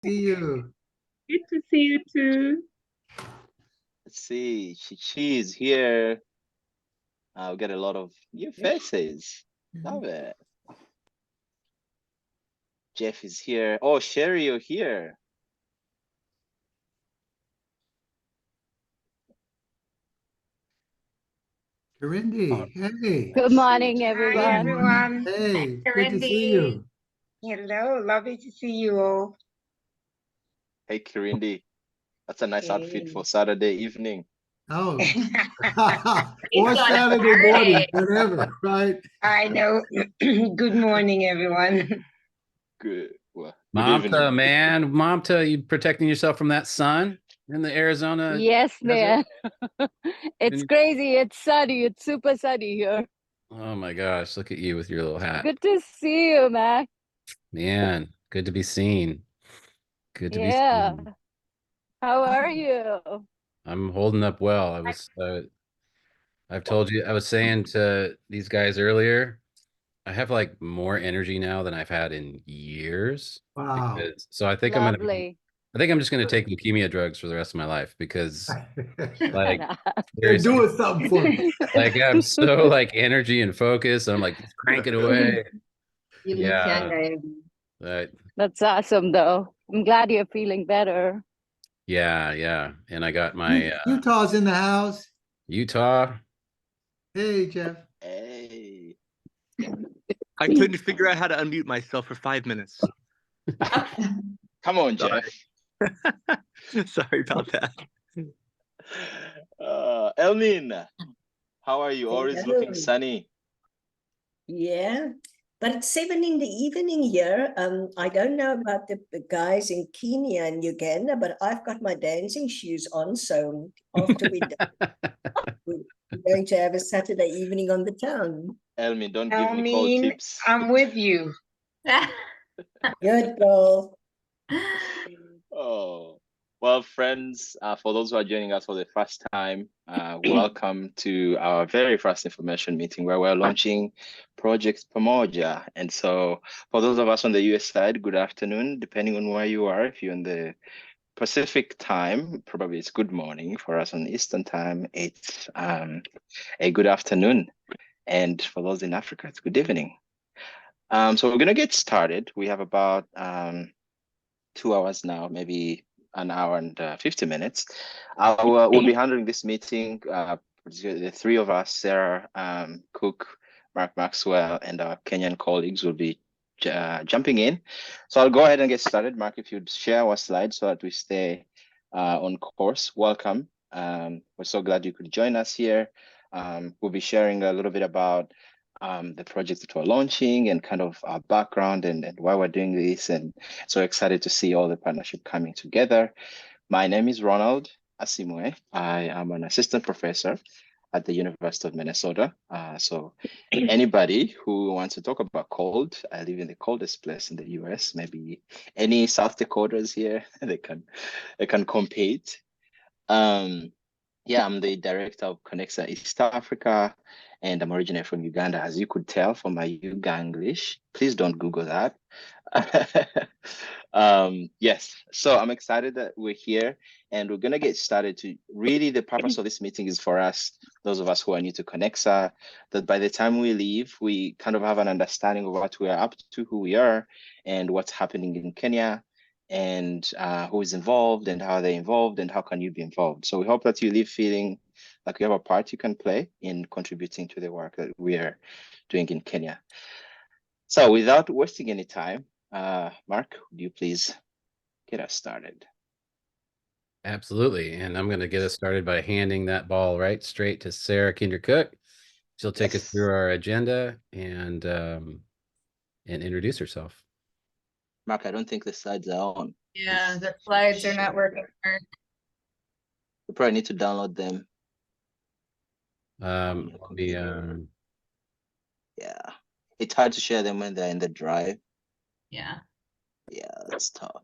See you. Good to see you too. Let's see. Chichi is here. We got a lot of new faces. Love it. Jeff is here. Oh, Sherry, you're here. Karindi, hey. Good morning, Hi, everyone. everyone. Hey, Hi, good to see you. Hello, lovely to see you all. Hey, Kirindi. That's a nice outfit Hey. for Saturday evening. Oh, He's or going to Saturday morning, party. whatever, right? I know. Good morning, everyone. Good. Well, good Mamta, evening. man. Mamta, you protecting yourself from that sun in the Arizona? Yes, desert? man. It's crazy. It's sunny. It's super sunny here. Oh my gosh, look at you with your little hat. Good to see you, man. Man, good to be seen. Good to be Yeah. seen. How are you? I'm holding up well. I've told you, I was saying to these guys earlier, I have like more energy now than I've had in years. Wow. So I think Lovely. I'm just gonna take leukemia drugs for the rest of my life because like They're seriously, doing something for me. like I'm so like energy and focus. I'm like cranking away. You look Yeah. younger. That's awesome, though. I'm glad you're feeling better. Yeah. And I got my Utah's in the house. Utah. Hey, Jeff. Hey. I couldn't figure out how to unmute myself for 5 minutes. Come on, Jeff. Sorry about that. Elmin, how are you? Always Hello. looking sunny. Yeah, but it's 7 in the evening here. I don't know about the guys in Kenya and Uganda, but I've got my dancing shoes on. So after we're going to have a Saturday evening on the town. Elmin, don't give Nicole tips. I'm with you. Good girl. Oh, well, friends, for those who are joining us for the first time, welcome to our very first information meeting where we're launching Project Pamoja. And so for those of us on the US side, good afternoon, depending on where you are. If you're in the Pacific time, probably it's good morning. For us on Eastern time, it's a good afternoon. And for those in Africa, it's good evening. So we're going to get started. We have about 2 hours now, maybe an hour and 50 minutes. We'll be handling this meeting, the three of us, Sarah, Cook, Mark Maxwell, and our Kenyan colleagues will be jumping in. So I'll go ahead and get started. Mark, if you'd share our slides so that we stay on course. Welcome. We're so glad you could join us here. We'll be sharing a little bit about the project that we're launching and kind of our background and why we're doing this, and so excited to see all the partnership coming together. My name is Ronald Asimwe. I am an assistant professor at the University of Minnesota. So anybody who wants to talk about cold, I live in the coldest place in the US, maybe any South Dakotas here, they can compete. Yeah, I'm the director of Connexa East Africa, and I'm originally from Uganda, as you could tell from my Uganglish. Please don't Google that. Yes, so I'm excited that we're here, and we're gonna get started. To really, the purpose of this meeting is for us, those of us who are new to Connexa, that by the time we leave, we kind of have an understanding of what we are up to, who we are, and what's happening in Kenya, and who is involved and how they're involved and how can you be involved. So we hope that you leave feeling like you have a part you can play in contributing to the work that we are doing in Kenya. So without wasting any time, Mark, would you please get us started? Absolutely. And I'm going to get us started by handing that ball right straight to Sarah Kinder-Cook. She'll take us through our agenda and introduce herself. Mark, I don't think the slides are on. Yeah, the slides are not working. You probably need to download them. Yeah, it's hard to share them when they're in the drive. Yeah, that's tough.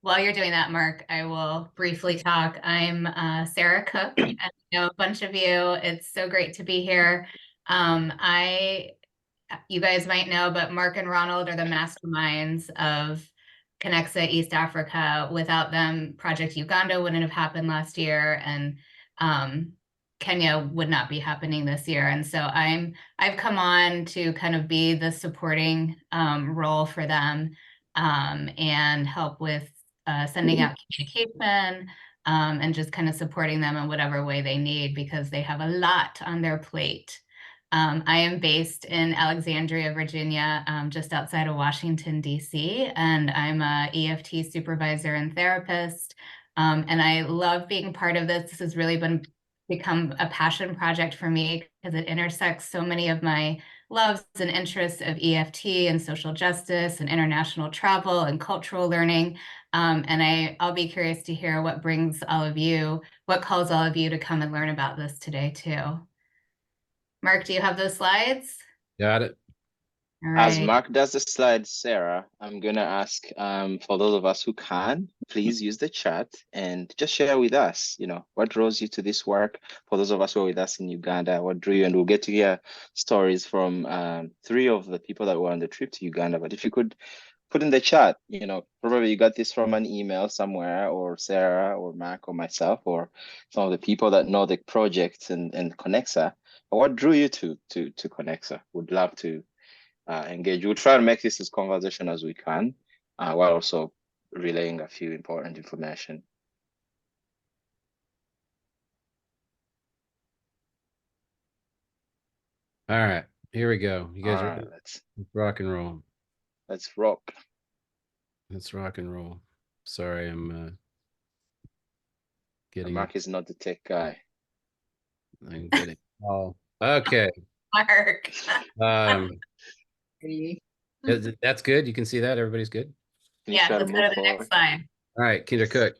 while you're doing that, Mark, I will briefly talk. I'm Sarah Cook, and I know a bunch of you. It's so great to be here. You guys might know, but Mark and Ronald are the masterminds of Connexa East Africa. Without them, Project Uganda wouldn't have happened last year, and Kenya would not be happening this year. And so I've come on to kind of be the supporting role for them, and help with sending out communication, and just kind of supporting them in whatever way they need, because they have a lot on their plate. I am based in Alexandria, Virginia, just outside of Washington, D.C., and I'm a EFT supervisor and therapist. And I love being part of this. This has really become a passion project for me, because it intersects so many of my loves and interests of EFT and social justice and international travel and cultural learning. And I'll be curious to hear what calls all of you to come and learn about this today too. Mark, do you have those slides? Got it. All As right. Mark does the slide, Sarah, I'm gonna ask for those of us who can, please use the chat and just share with us, what draws you to this work. For those of us who are with us in Uganda, what drew you? And we'll get to hear stories from 3 of the people that were on the trip to Uganda. But if you could put in the chat, probably you got this from an email somewhere, or Sarah or Mark or myself, or some of the people that know the project and Connexa. What drew you to Connexa? Would love to engage. We'll try to make this as conversation as we can, while also relaying a few important information. All right, here we go. You guys All ready? right, Let's rock and roll. let's rock. Let's rock and roll. Sorry, I'm getting Mark is not the tech guy. I'm getting all okay. Mark. That's good. You can see that. Everybody's good. Can you Yeah, try to let's go move to the next forward? slide. All right, Kinder Cook.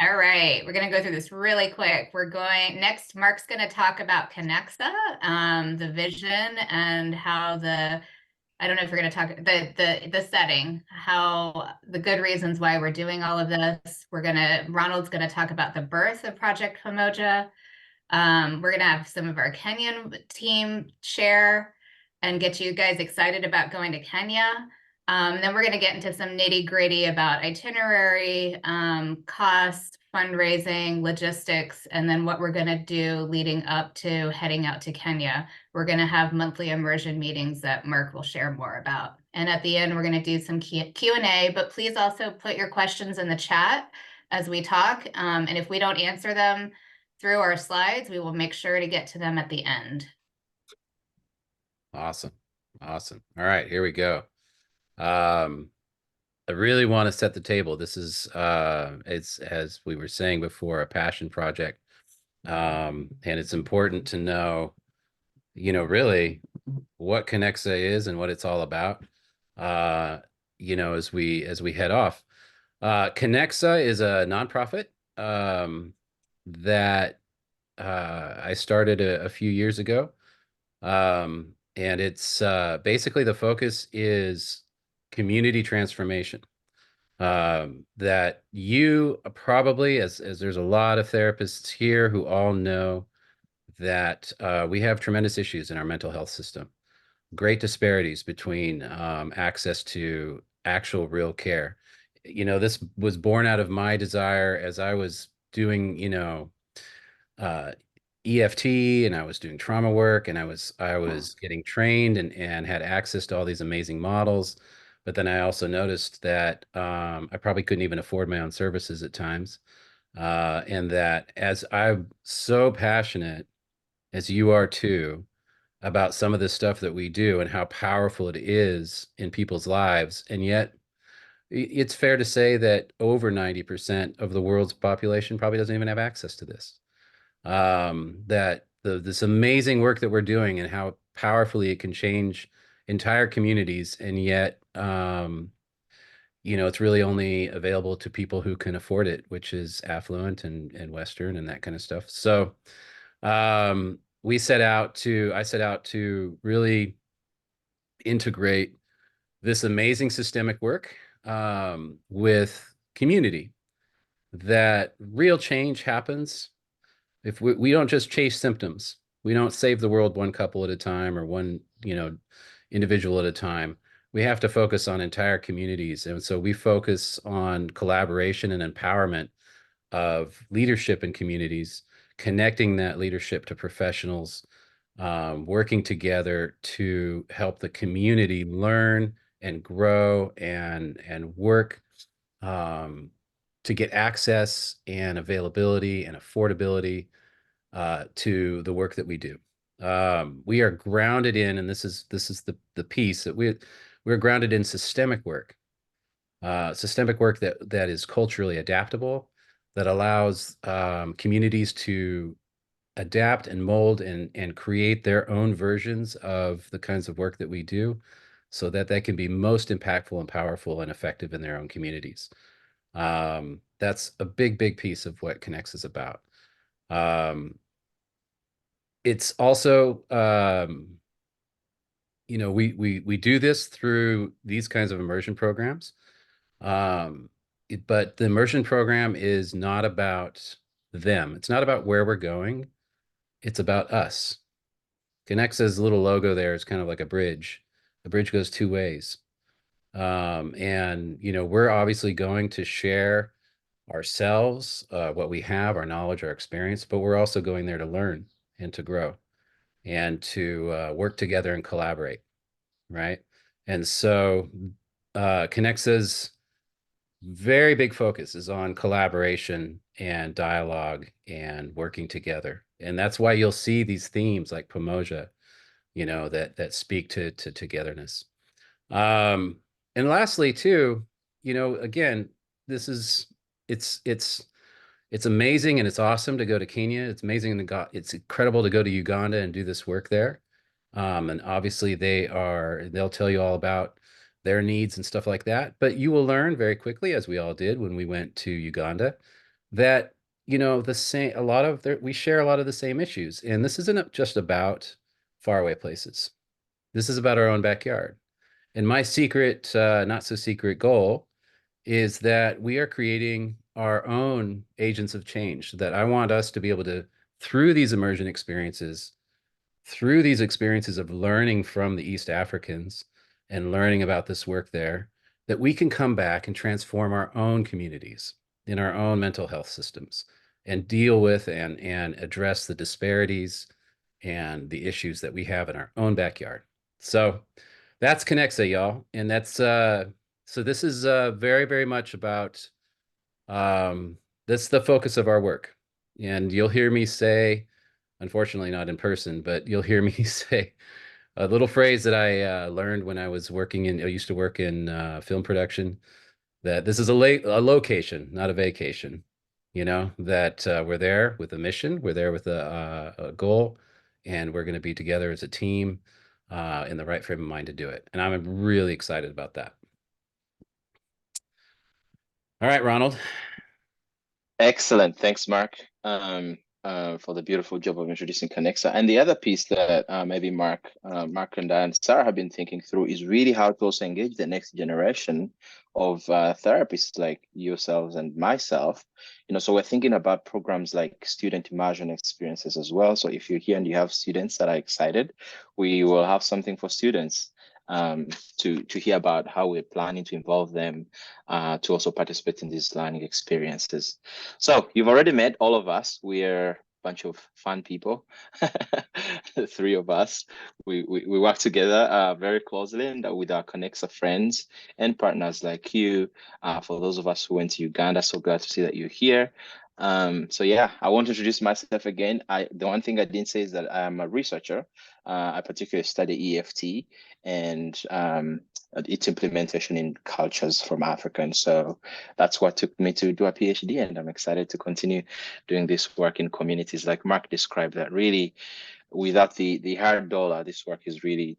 All right, we're going to go through this really quick. Next, Mark's going to talk about Connexa, the vision, and how I don't know if you're going to talk the setting, how the good reasons why we're doing all of this. Ronald's going to talk about the birth of Project Pamoja. We're going to have some of our Kenyan team share and get you guys excited about going to Kenya. Then we're going to get into some nitty-gritty about itinerary, cost, fundraising, logistics, and then what we're going to do leading up to heading out to Kenya. We're going to have monthly immersion meetings that Mark will share more about. And at the end, we're going to do some Q&A, but please also put your questions in the chat as we talk. And if we don't answer them through our slides, we will make sure to get to them at the end. Awesome. Awesome. All right, here we go. I really want to set the table. This is it's, as we were saying before, a passion project. And it's important to know, really what Connexa is and what it's all about. As we head off. Connexa is a nonprofit that I started a few years ago. And it's basically the focus is community transformation. That you probably, as there's a lot of therapists here who all know that we have tremendous issues in our mental health system, great disparities between access to actual real care. This was born out of my desire as I was doing, EFT, and I was doing trauma work, and I was getting trained and had access to all these amazing models. But then I also noticed that I probably couldn't even afford my own services at times. And that as I'm so passionate, as you are too, about some of the stuff that we do and how powerful it is in people's lives. And yet it's fair to say that over 90% of the world's population probably doesn't even have access to this. That this amazing work that we're doing and how powerfully it can change entire communities, and yet it's really only available to people who can afford it, which is affluent and Western and that kind of stuff. So I set out to really integrate this amazing systemic work with community, that real change happens if we don't just chase symptoms. We don't save the world one couple at a time or one individual at a time. we have to focus on entire communities. And so we focus on collaboration and empowerment of leadership in communities, connecting that leadership to professionals, working together to help the community learn and grow and work to get access and availability and affordability to the work that we do. We are grounded in, and this is the piece that we're grounded in systemic work that is culturally adaptable, that allows communities to adapt and mold and create their own versions of the kinds of work that we do, so that they can be most impactful and powerful and effective in their own communities. That's a big piece of what Connects is about. It's also, we do this through these kinds of immersion programs. But the immersion program is not about them. It's not about where we're going. It's about us. Connexa's little logo there is kind of like a bridge. The bridge goes two ways. And, we're obviously going to share ourselves, what we have, our knowledge, our experience, but we're also going there to learn and to grow and to work together and collaborate, right? And so Connexa's very big focus is on collaboration and dialogue and working together. And that's why you'll see these themes like Pamoja, that speak to togetherness. And lastly, too, again, it's amazing and it's awesome to go to Kenya. It's amazing and it's incredible to go to Uganda and do this work there. And obviously they'll tell you all about their needs and stuff like that. But you will learn very quickly, as we all did when we went to Uganda, that, we share a lot of the same issues. And this isn't just about faraway places. This is about our own backyard. And my secret, not so secret goal is that we are creating our own agents of change, that I want us to be able to, through these immersion experiences, through these experiences of learning from the East Africans and learning about this work there, that we can come back and transform our own communities in our own mental health systems and deal with and address the disparities and the issues that we have in our own backyard. So that's Connexa, y'all. And that's so this is very much about that's the focus of our work. And you'll hear me say, unfortunately not in person, but you'll hear me say a little phrase that I learned when I used to work in film production, that this is a location, not a vacation. That we're there with a mission, we're there with a goal, and we're going to be together as a team in the right frame of mind to do it. And I'm really excited about that. All right, Ronald. Excellent. Thanks, Mark, for the beautiful job of introducing Connexa. And the other piece that maybe Mark and I and Sarah have been thinking through is really how to also engage the next generation of therapists like yourselves and myself. So we're thinking about programs like student immersion experiences as well. So if you're here and you have students that are excited, we will have something for students to hear about how we're planning to involve them to also participate in these learning experiences. So you've already met all of us. We're a bunch of fun people, the three of us. We work together very closely and with our Connexa friends and partners like you. For those of us who went to Uganda, so glad to see that you're here. So yeah, I want to introduce myself again. The one thing I didn't say is that I'm a researcher. I particularly study EFT and its implementation in cultures from Africa. And so that's what took me to do a PhD. And I'm excited to continue doing this work in communities like Mark described, that really without the hard dollar, this work is really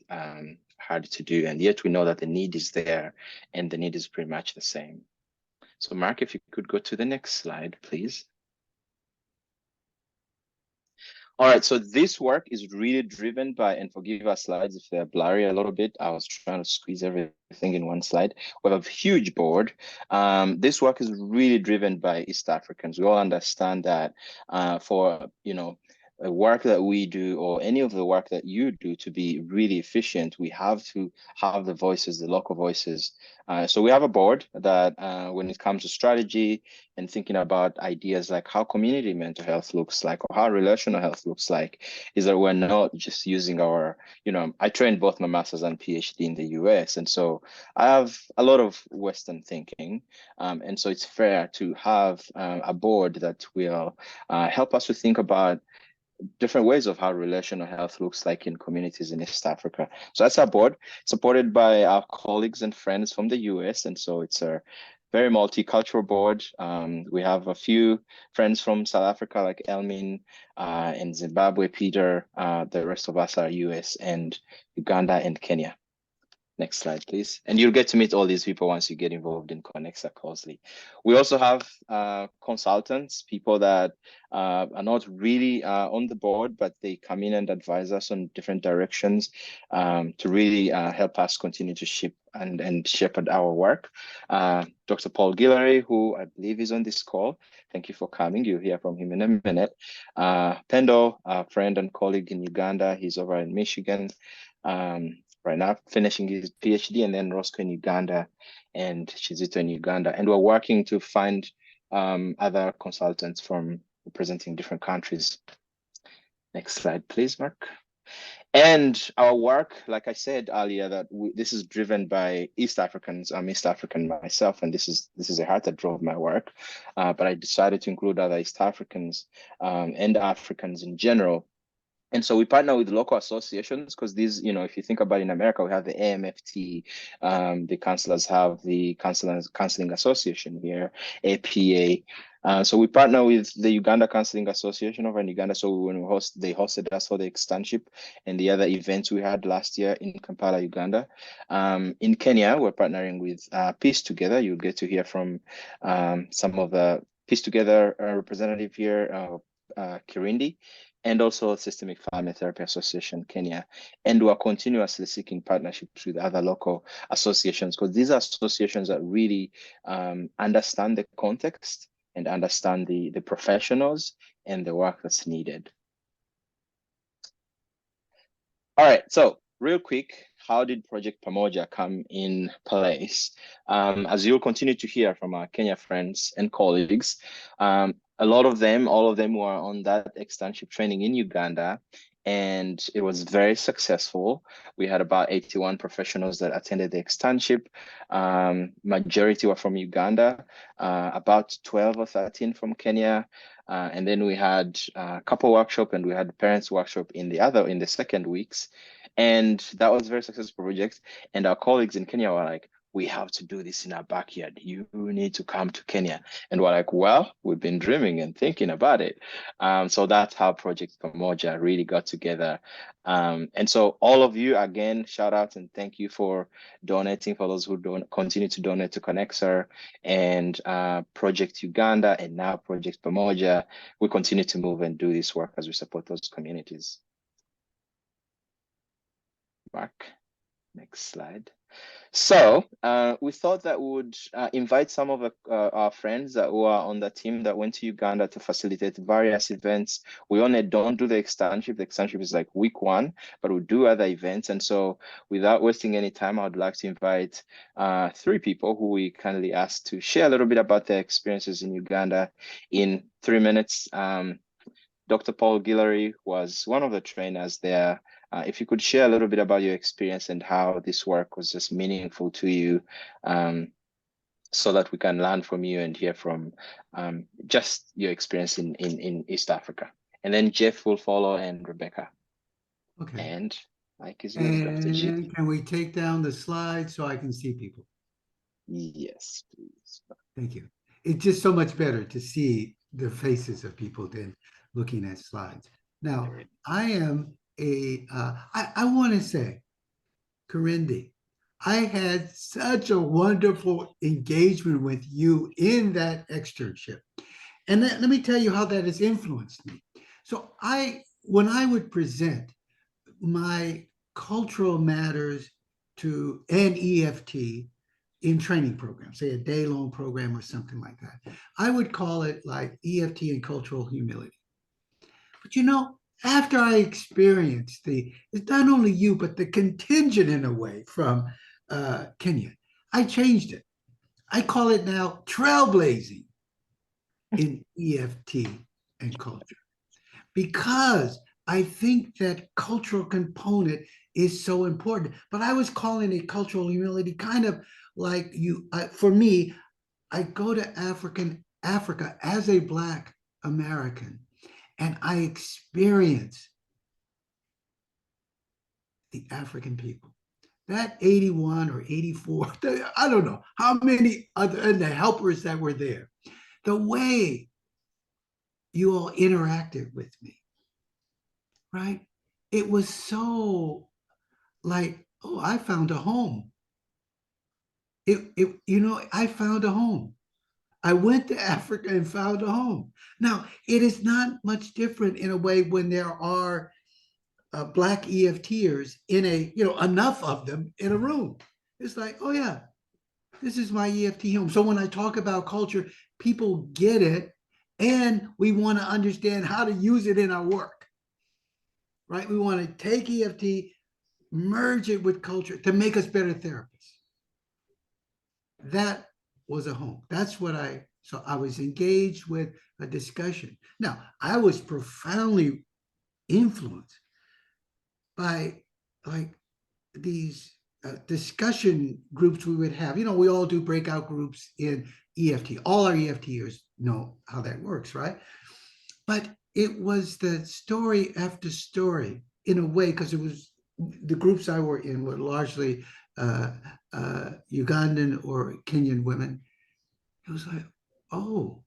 hard to do. And yet we know that the need is there and the need is pretty much the same. So Mark, if you could go to the next slide, please. All right, so this work is really driven by, and forgive our slides if they're blurry a little bit. I was trying to squeeze everything in one slide. We have a huge board. This work is really driven by East Africans. We all understand that for, work that we do or any of the work that you do to be really efficient, we have to have the voices, the local voices. So we have a board that when it comes to strategy and thinking about ideas like how community mental health looks like or how relational health looks like, is that we're not just using our, I trained both my master's and PhD in the US. And so I have a lot of Western thinking. And so it's fair to have a board that will help us to think about different ways of how relational health looks like in communities in East Africa. So that's our board, supported by our colleagues and friends from the US. And so it's a very multicultural board. We have a few friends from South Africa, like Elmin and Zimbabwe, Peter. The rest of us are US and Uganda and Kenya. Next slide, please. And you'll get to meet all these people once you get involved in Connexa closely. We also have consultants, people that are not really on the board, but they come in and advise us on different directions to really help us continue to shape and shepherd our work. Dr. Paul Guillory, who I believe is on this call, thank you for coming. You'll hear from him in a minute. Pendo, a friend and colleague in Uganda, he's over in Michigan. Right now, finishing his PhD, and then Roscoe in Uganda and Chizito in Uganda. And we're working to find other consultants from representing different countries. Next slide, please, Mark. And our work, like I said earlier, that this is driven by East Africans. I'm East African myself, and this is the heart that drove my work. But I decided to include other East Africans and Africans in general. And so we partner with local associations because these, if you think about in America, we have the AMFT, the counselors have the Counseling Association here, APA. So we partner with the Uganda Counseling Association over in Uganda. So when they hosted us for the externship and the other events we had last year in Kampala, Uganda. In Kenya, we're partnering with Peace Together. You'll get to hear from some of the Peace Together representative here, Kirindi, and also Systemic Family Therapy Association, Kenya. And we're continuously seeking partnerships with other local associations because these are associations that really understand the context and understand the professionals and the work that's needed. All right, so real quick, how did Project Pamoja come in place? As you'll continue to hear from our Kenya friends and colleagues, all of them were on that externship training in Uganda, and it was very successful. We had about 81 professionals that attended the externship. Majority were from Uganda, about 12 or 13 from Kenya. And then we had a couple workshop and we had parents workshop in the second weeks. And that was a very successful project. And our colleagues in Kenya were like, we have to do this in our backyard. You need to come to Kenya. And we're like, well, we've been dreaming and thinking about it. So that's how Project Pamoja really got together. And so all of you, again, shout out and thank you for donating, for those who don't continue to donate to Connexa and Project Uganda and now Project Pamoja. We continue to move and do this work as we support those communities. Mark, next slide. So we thought that we would invite some of our friends that were on the team that went to Uganda to facilitate various events. We only don't do the externship. The externship is like week 1, but we do other events. And so without wasting any time, I would like to invite 3 people who we kindly asked to share a little bit about their experiences in Uganda in 3 minutes. Dr. Paul Guillory was one of the trainers there. If you could share a little bit about your experience and how this work was just meaningful to you, so that we can learn from you and hear from just your experience in East Africa. And then Jeff will follow and Rebecca. Okay. And Mike is yours, Dr. G. And can we take down the slide so I can see people? Yes, please. Thank you. It's just so much better to see the faces of people than looking at slides. Now, I am I want to say, Kirindi, I had such a wonderful engagement with you in that externship. And let me tell you how that has influenced me. So when I would present my cultural matters to an EFT in training programs, say a day-long program or something like that, I would call it like EFT and cultural humility. But after I experienced it's not only you, but the contingent in a way from Kenya, I changed it. I call it now trailblazing in EFT and culture, because I think that cultural component is so important. But I was calling it cultural humility, kind of like for me, I go to Africa as a Black American, and I experience the African people. That 81 or 84, I don't know how many other, and the helpers that were there, the way you all interacted with me, right? It was so like, oh, I found a home. I found a home. I went to Africa and found a home. Now, it is not much different in a way when there are Black EFTers in enough of them in a room. It's like, oh yeah, this is my EFT home. So when I talk about culture, people get it, and we want to understand how to use it in our work, right? We want to take EFT, merge it with culture to make us better therapists. That was a home. That's what so I was engaged with a discussion. Now, I was profoundly influenced by like these discussion groups we would have. We all do breakout groups in EFT. All our EFTers know how that works, right? But it was the story after story in a way, because it was the groups I were in were largely Ugandan or Kenyan women. It was like, oh,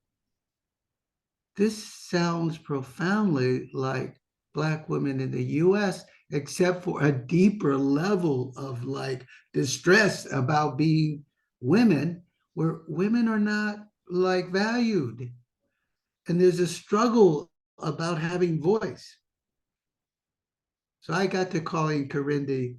this sounds profoundly like Black women in the US, except for a deeper level of like distress about being women, where women are not like valued. And there's a struggle about having voice. So I got to calling Karindi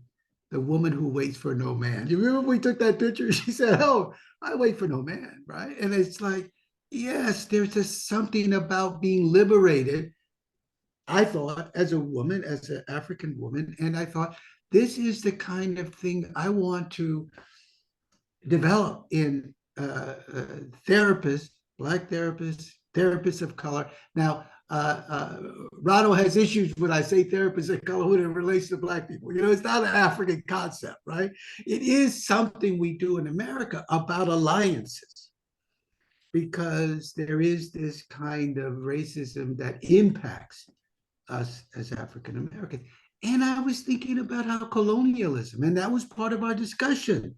the woman who waits for no man. You remember we took that picture? She said, oh, I wait for no man, right? And it's like, yes, there's just something about being liberated, I thought, as a woman, as an African woman. And I thought, this is the kind of thing I want to develop in therapists, Black therapists, therapists of color. Now, Rado has issues when I say therapists of color when it relates to Black people. It's not an African concept, right? It is something we do in America about alliances, because there is this kind of racism that impacts us as African Americans. And I was thinking about how colonialism, and that was part of our discussion,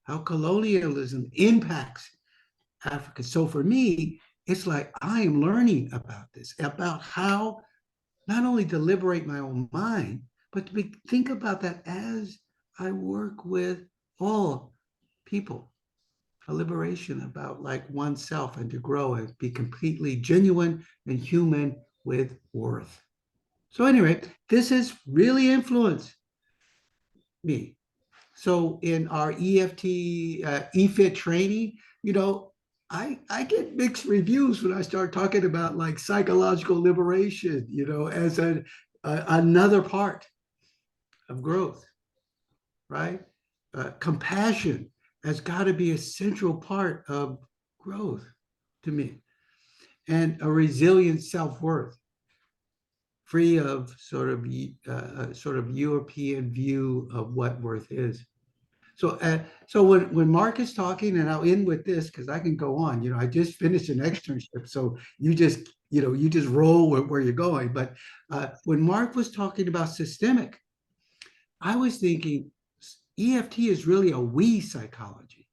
how colonialism impacts Africa. So for me, it's like I am learning about this, about how not only to liberate my own mind, but to think about that as I work with all people, a liberation about like oneself, and to grow and be completely genuine and human with worth. So anyway, this has really influenced me. So in our EFT, EFIT training, I get mixed reviews when I start talking about like psychological liberation, as another part of growth, right? Compassion has got to be a central part of growth to me, and a resilient self-worth, free of sort of European view of what worth is. So when Mark is talking, and I'll end with this because I can go on. I just finished an externship, so you just roll with where you're going. But when Mark was talking about systemic, I was thinking EFT is really a we psychology,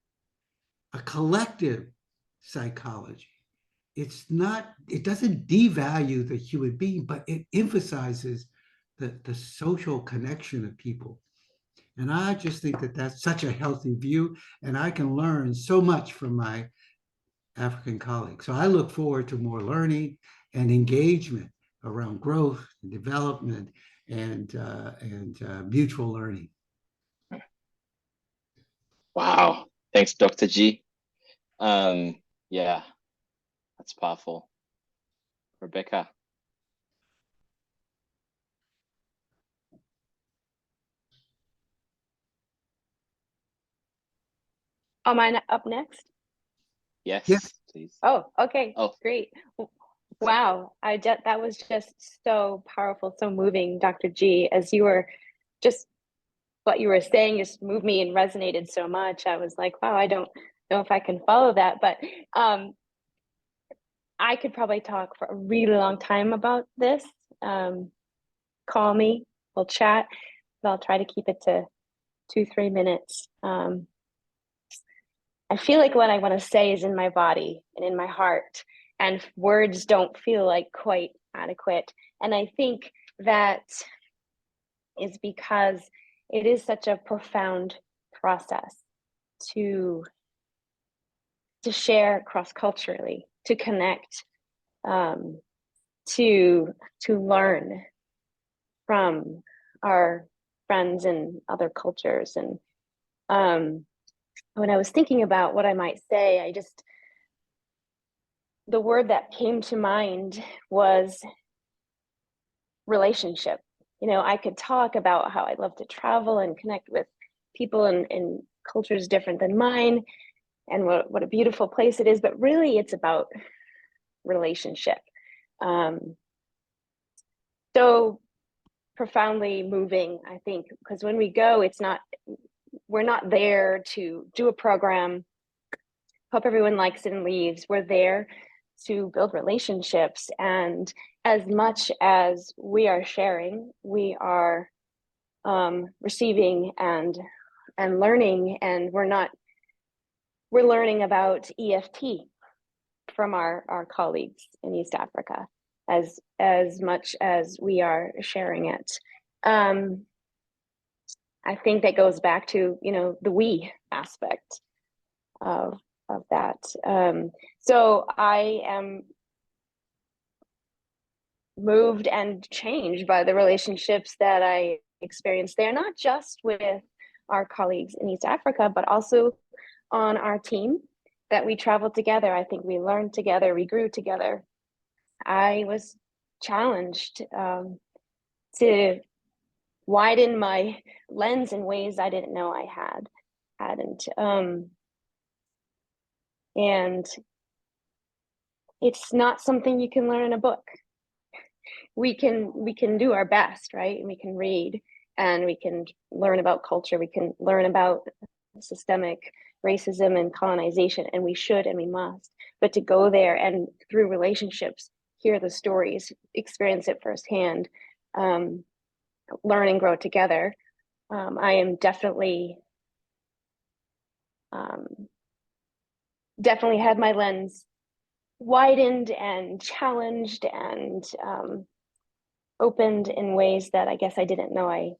a collective psychology. It doesn't devalue the human being, but it emphasizes the social connection of people. And I just think that that's such a healthy view, and I can learn so much from my African colleagues. So I look forward to more learning and engagement around growth and development and mutual learning. Wow. Thanks, Dr. G. Yeah, that's powerful. Rebecca. Am I up next? Yes, Yes. please. Oh, okay, Oh. great. Wow, that was just so powerful, so moving, Dr. G. As you were just what you were saying just moved me and resonated so much. I was like, wow, I don't know if I can follow that, but I could probably talk for a really long time about this. Call me, we'll chat, but I'll try to keep it to 2-3 minutes. I feel like what I want to say is in my body and in my heart, and words don't feel like quite adequate. And I think that is because it is such a profound process to share cross-culturally, to connect, to learn from our friends in other cultures. And when I was thinking about what I might say, the word that came to mind was relationship. You know, I could talk about how I love to travel and connect with people in cultures different than mine, and what a beautiful place it is, but really it's about relationship. So profoundly moving, I think, because when we go, we're not there to do a program, hope everyone likes it and leaves. We're there to build relationships, and as much as we are sharing, we are receiving and learning, and we're learning about EFT from our colleagues in East Africa as much as we are sharing it. I think that goes back to, you know, the we aspect of that. So I am moved and changed by the relationships that I experienced there, not just with our colleagues in East Africa, but also on our team that we traveled together. I think we learned together, we grew together. I was challenged to widen my lens in ways I didn't know I hadn't. And it's not something you can learn in a book. We can do our best, right? And we can read and we can learn about culture. We can learn about systemic racism and colonization, and we should and we must. But to go there and through relationships, hear the stories, experience it firsthand, learn and grow together. I am definitely had my lens widened and challenged and opened in ways that I guess I didn't know I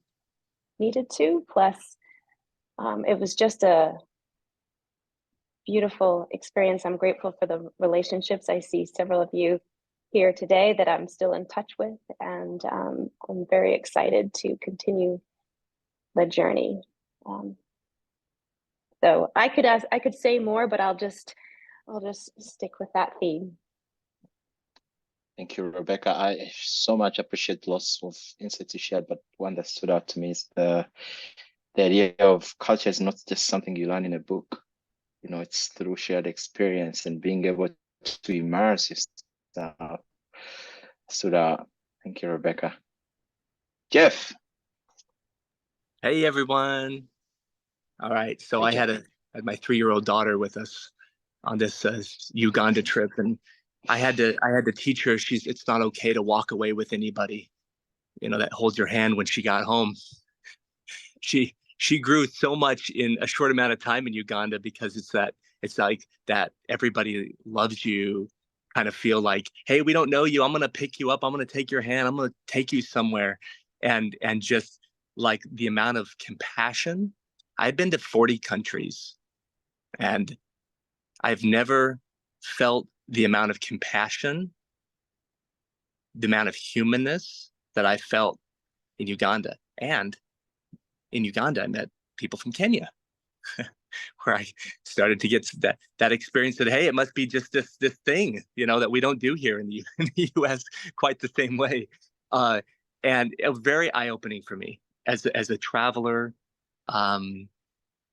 needed to. Plus, it was just a beautiful experience. I'm grateful for the relationships. I see several of you here today that I'm still in touch with, and I'm very excited to continue the journey. So I could say more, but I'll just stick with that theme. Thank you, Rebecca. I so much appreciate lots of insights you shared, but one that stood out to me is the idea of culture is not just something you learn in a book. You know, it's through shared experience and being able to immerse yourself. Stood out. Thank you, Rebecca. Jeff. Hey, everyone. All right. So I had my 3-year-old daughter with us on this Uganda trip, and I had to teach her it's not okay to walk away with anybody, you know, that holds your hand when she got home. She grew so much in a short amount of time in Uganda because it's like that everybody loves you, kind of feel like, hey, we don't know you, I'm gonna pick you up, I'm gonna take your hand, I'm gonna take you somewhere, and just like the amount of compassion. I've been to 40 countries, and I've never felt the amount of compassion, the amount of humanness that I felt in Uganda. And in Uganda, I met people from Kenya, where I started to get that experience that, hey, it must be just this thing, you know, that we don't do here in the US quite the same way. And it was very eye-opening for me as a traveler.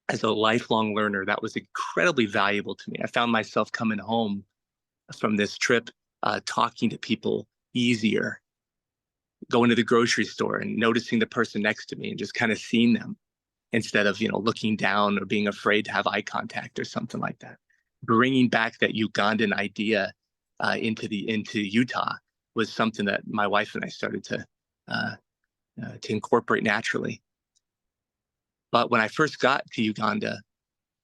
as a lifelong learner, that was incredibly valuable to me. I found myself coming home from this trip, talking to people easier, going to the grocery store and noticing the person next to me and just kind of seeing them instead of, looking down or being afraid to have eye contact or something like that. Bringing back that Ugandan idea into Utah was something that my wife and I started to incorporate naturally. But when I first got to Uganda,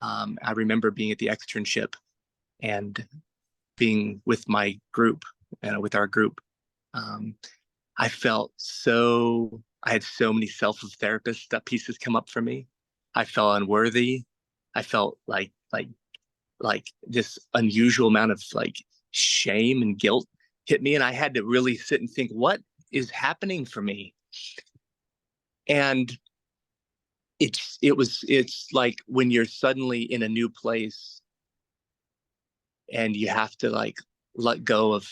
I remember being at the externship and being with my group, with our group. I felt I had so many self-therapist pieces come up for me. I felt unworthy. I felt like this unusual amount of shame and guilt hit me. And I had to really sit and think, what is happening for me? And it's like when you're suddenly in a new place and you have to let go of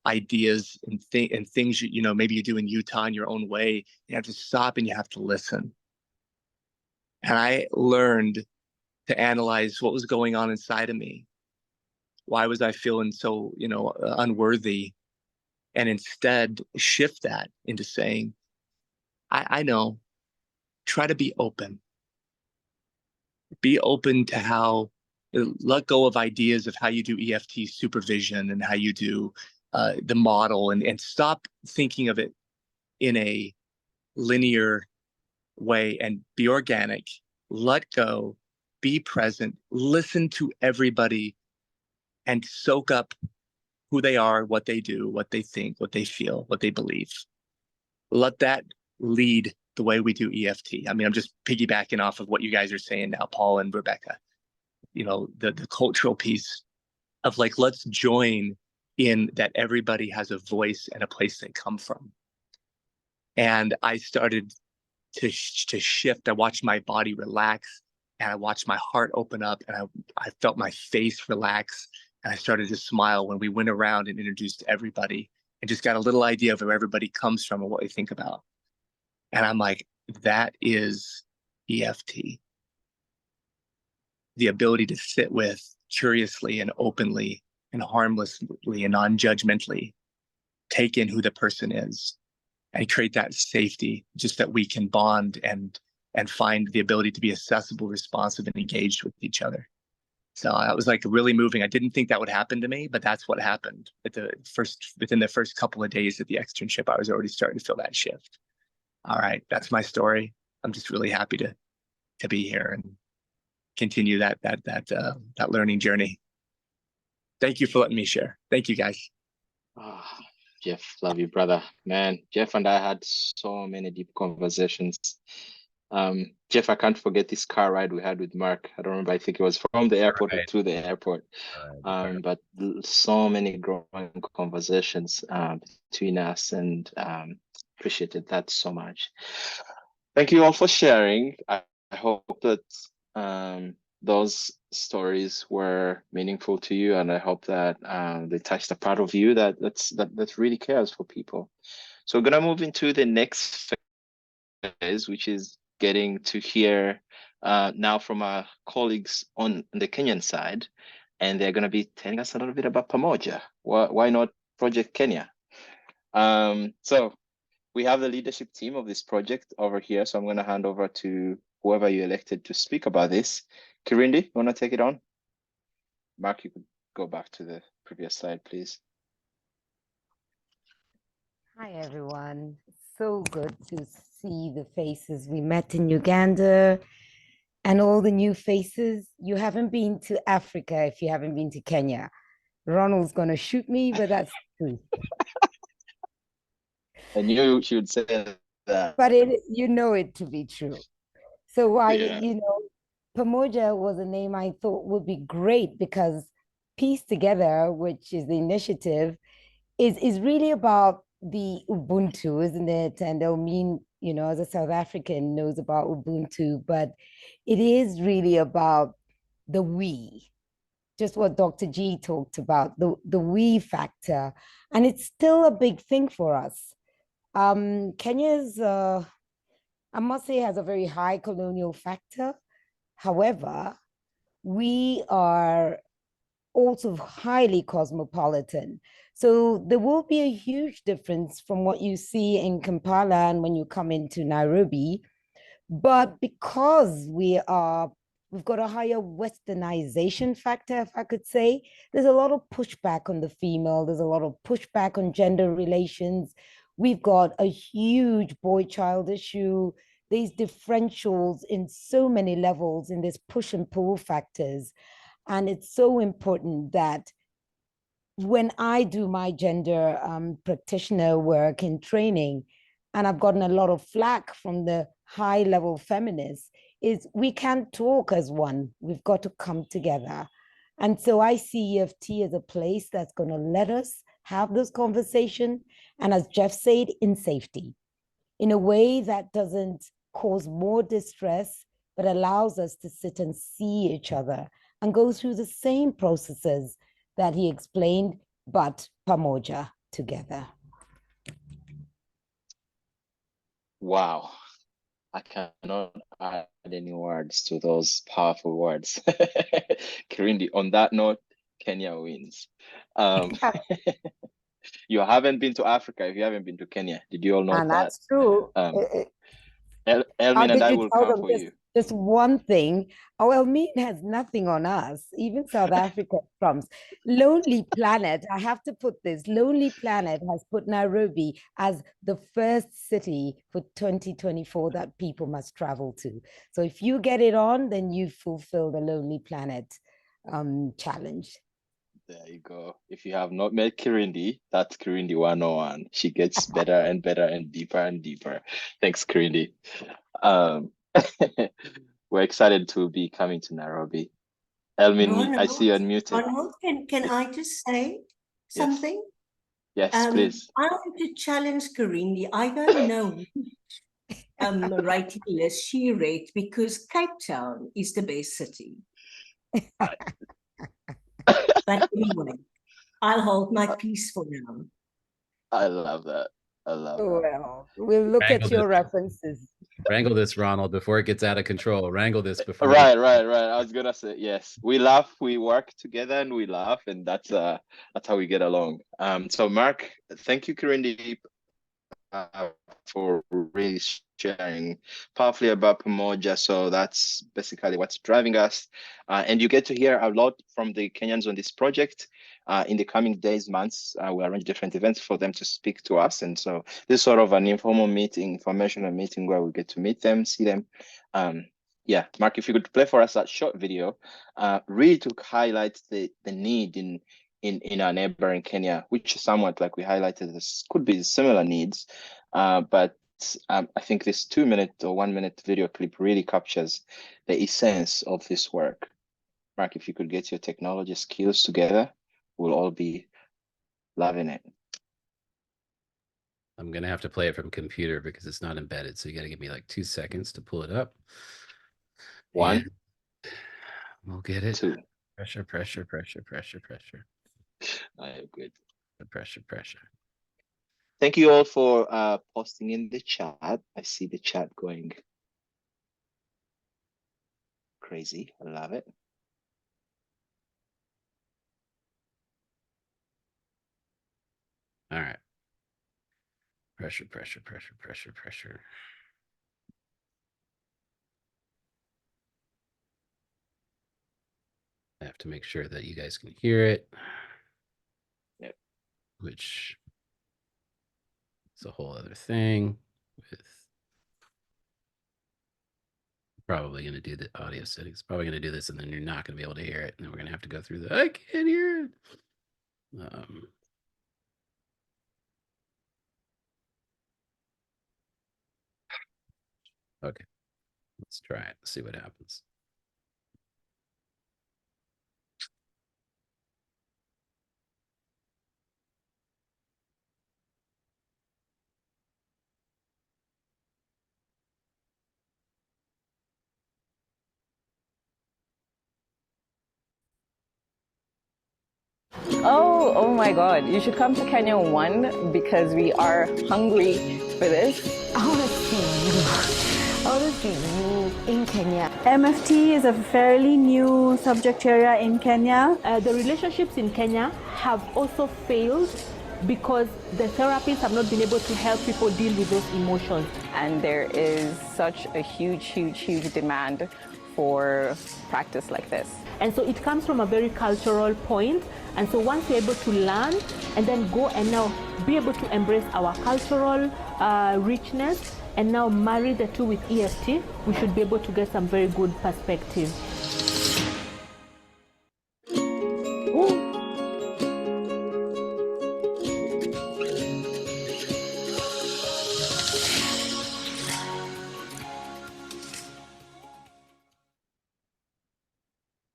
ideas and things maybe you do in Utah in your own way. You have to stop and you have to listen. And I learned to analyze what was going on inside of me. Why was I feeling so unworthy? And instead shift that into saying, I know, try to be open. Be open to how, let go of ideas of how you do EFT supervision and how you do the model, and stop thinking of it in a linear way and be organic, let go, be present, listen to everybody and soak up who they are, what they do, what they think, what they feel, what they believe. Let that lead the way we do EFT. I mean, I'm just piggybacking off of what you guys are saying now, Paul and Rebecca, the cultural piece of let's join in that everybody has a voice and a place they come from. And I started to shift. I watched my body relax and I watched my heart open up and I felt my face relax and I started to smile when we went around and introduced everybody and just got a little idea of where everybody comes from and what they think about. And I'm like, that is EFT. The ability to sit with curiously and openly and harmlessly and non-judgmentally, take in who the person is and create that safety, just that we can bond and find the ability to be accessible, responsive, and engaged with each other. So that was really moving. I didn't think that would happen to me, but that's what happened. Within the first couple of days of the externship, I was already starting to feel that shift. All right, that's my story. I'm just really happy to be here and continue that learning journey. Thank you for letting me share. Thank you, guys. Oh, Jeff, love you, brother. Man, Jeff and I had so many deep conversations. Jeff, I can't forget this car ride we had with Mark. I don't remember. I think it was from the airport or to the airport. But so many growing conversations between us, and appreciated that so much. Thank you all for sharing. I hope that those stories were meaningful to you, and I hope that they touched a part of you that really cares for people. So we're gonna move into the next phase, which is getting to hear now from our colleagues on the Kenyan side, and they're gonna be telling us a little bit about Pamoja. Why not Project Kenya? So we have the leadership team of this project over here. So I'm going to hand over to whoever you elected to speak about this. Kirindi, you want to take it on? Mark, you could go back to the previous slide, please. Hi, everyone. So good to see the faces we met in Uganda and all the new faces. You haven't been to Africa if you haven't been to Kenya. Ronald's going to shoot me, but that's true. I knew she would say that. But you know it to be true. So Pamoja was a name I thought would be great because Piece Together, which is the initiative, is really about the Ubuntu, isn't it? And they'll mean, as a South African knows about Ubuntu, but it is really about the we, just what Dr. G talked about, the we factor. And it's still a big thing for us. Kenya's, I must say, has a very high colonial factor. However, we are also highly cosmopolitan. So there will be a huge difference from what you see in Kampala and when you come into Nairobi. But because we've got a higher westernization factor, if I could say, there's a lot of pushback on the female, there's a lot of pushback on gender relations. We've got a huge boy-child issue. These differentials in so many levels in this push and pull factors. And it's so important that when I do my gender practitioner work in training, and I've gotten a lot of flack from the high level feminists, is we can't talk as one. We've got to come together. And so I see EFT as a place that's going to let us have this conversation. And as Jeff said, in safety, in a way that doesn't cause more distress, but allows us to sit and see each other and go through the same processes that he explained, but Pamoja together. Wow. I cannot add any words to those powerful words. Kirindi, on that note, Kenya wins. You haven't been to Africa if you haven't been to Kenya. Did you all know And that? that's true. Elmin and I will come them for you. just one thing? Oh, Elmin has nothing on us. Even South Africa comes. Lonely Planet, I have to put this, Lonely Planet has put Nairobi as the first city for 2024 that people must travel to. So if you get it on, then you fulfill the Lonely Planet challenge. There you go. If you have not met Kirindi, that's Kirindi 101. She gets better and better and deeper and deeper. Thanks, Kirindi. We're excited to be coming to Nairobi. Elmin, I see you unmuted. Ronald, can I just say something? Yes, please. I want to challenge Karindi. I don't know writing list she read because Cape Town is the best city. But anyway, I'll hold my peace for now. I love that. I love that. Well, we'll look at your references. Wrangle this, Ronald, before it gets out of control. Wrangle this before. Right. I was gonna say yes. We laugh, we work together, and we laugh, and that's how we get along. So Mark, thank you, Kirindi, for really sharing powerfully about Pamoja. So that's basically what's driving us. And you get to hear a lot from the Kenyans on this project. In the coming days, months, we'll arrange different events for them to speak to us. And so this is sort of an informal meeting, informational meeting where we get to meet them, see them. Yeah, Mark, if you could play for us that short video, really to highlight the need in our neighboring Kenya, which is somewhat like we highlighted, this could be similar needs, but I think this 2-minute or 1-minute video clip really captures the essence of this work. Mark, if you could get your technology skills together, we'll all be loving it. I'm going to have to play it from computer because it's not embedded. So you got to give me like 2 seconds to pull it up. 1. And we'll get it. 2. Pressure. I am good. Pressure. Thank you all for posting in the chat. I see the chat going crazy. I love it. All right. Pressure. I have to make sure that you guys can hear it. Yep. Which is a whole other thing. With probably going to do the audio settings. Probably going to do this, and then you're not going to be able to hear it. And then we're going to have to go through the I can't hear it. Okay, let's try it. See what happens. Oh my God. You should come to Kenya 1 because we are hungry for this. I want to see you in Kenya. MFT is a fairly new subject area in Kenya. The relationships in Kenya have also failed because the therapists have not been able to help people deal with those emotions. And there is such a huge demand for practice like this. And so it comes from a very cultural point. And so once we're able to learn and then go and now be able to embrace our cultural richness and now marry the two with EFT, we should be able to get some very good perspective.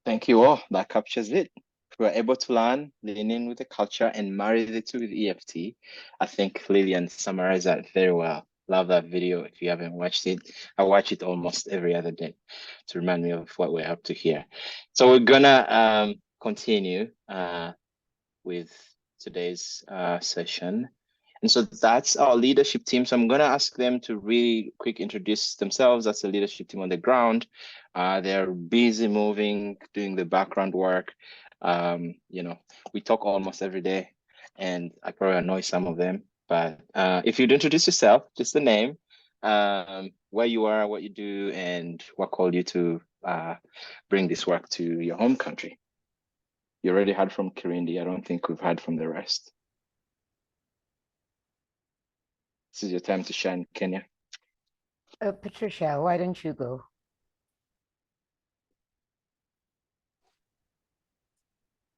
Thank you all. That captures it. We were able to learn, lean in with the culture, and marry the two with EFT. I think Lillian summarized that very well. Love that video. If you haven't watched it, I watch it almost every other day to remind me of what we're up to here. So we're gonna continue with today's session. And so that's our leadership team. So I'm going to ask them to really quick introduce themselves as a leadership team on the ground. They're busy moving, doing the background work. You know, we talk almost every day, and I probably annoy some of them. But if you'd introduce yourself, just the name, where you are, what you do, and what called you to bring this work to your home country. You already heard from Kirindi. I don't think we've heard from the rest. This is your time to shine, Kenya. Patricia, why don't you go?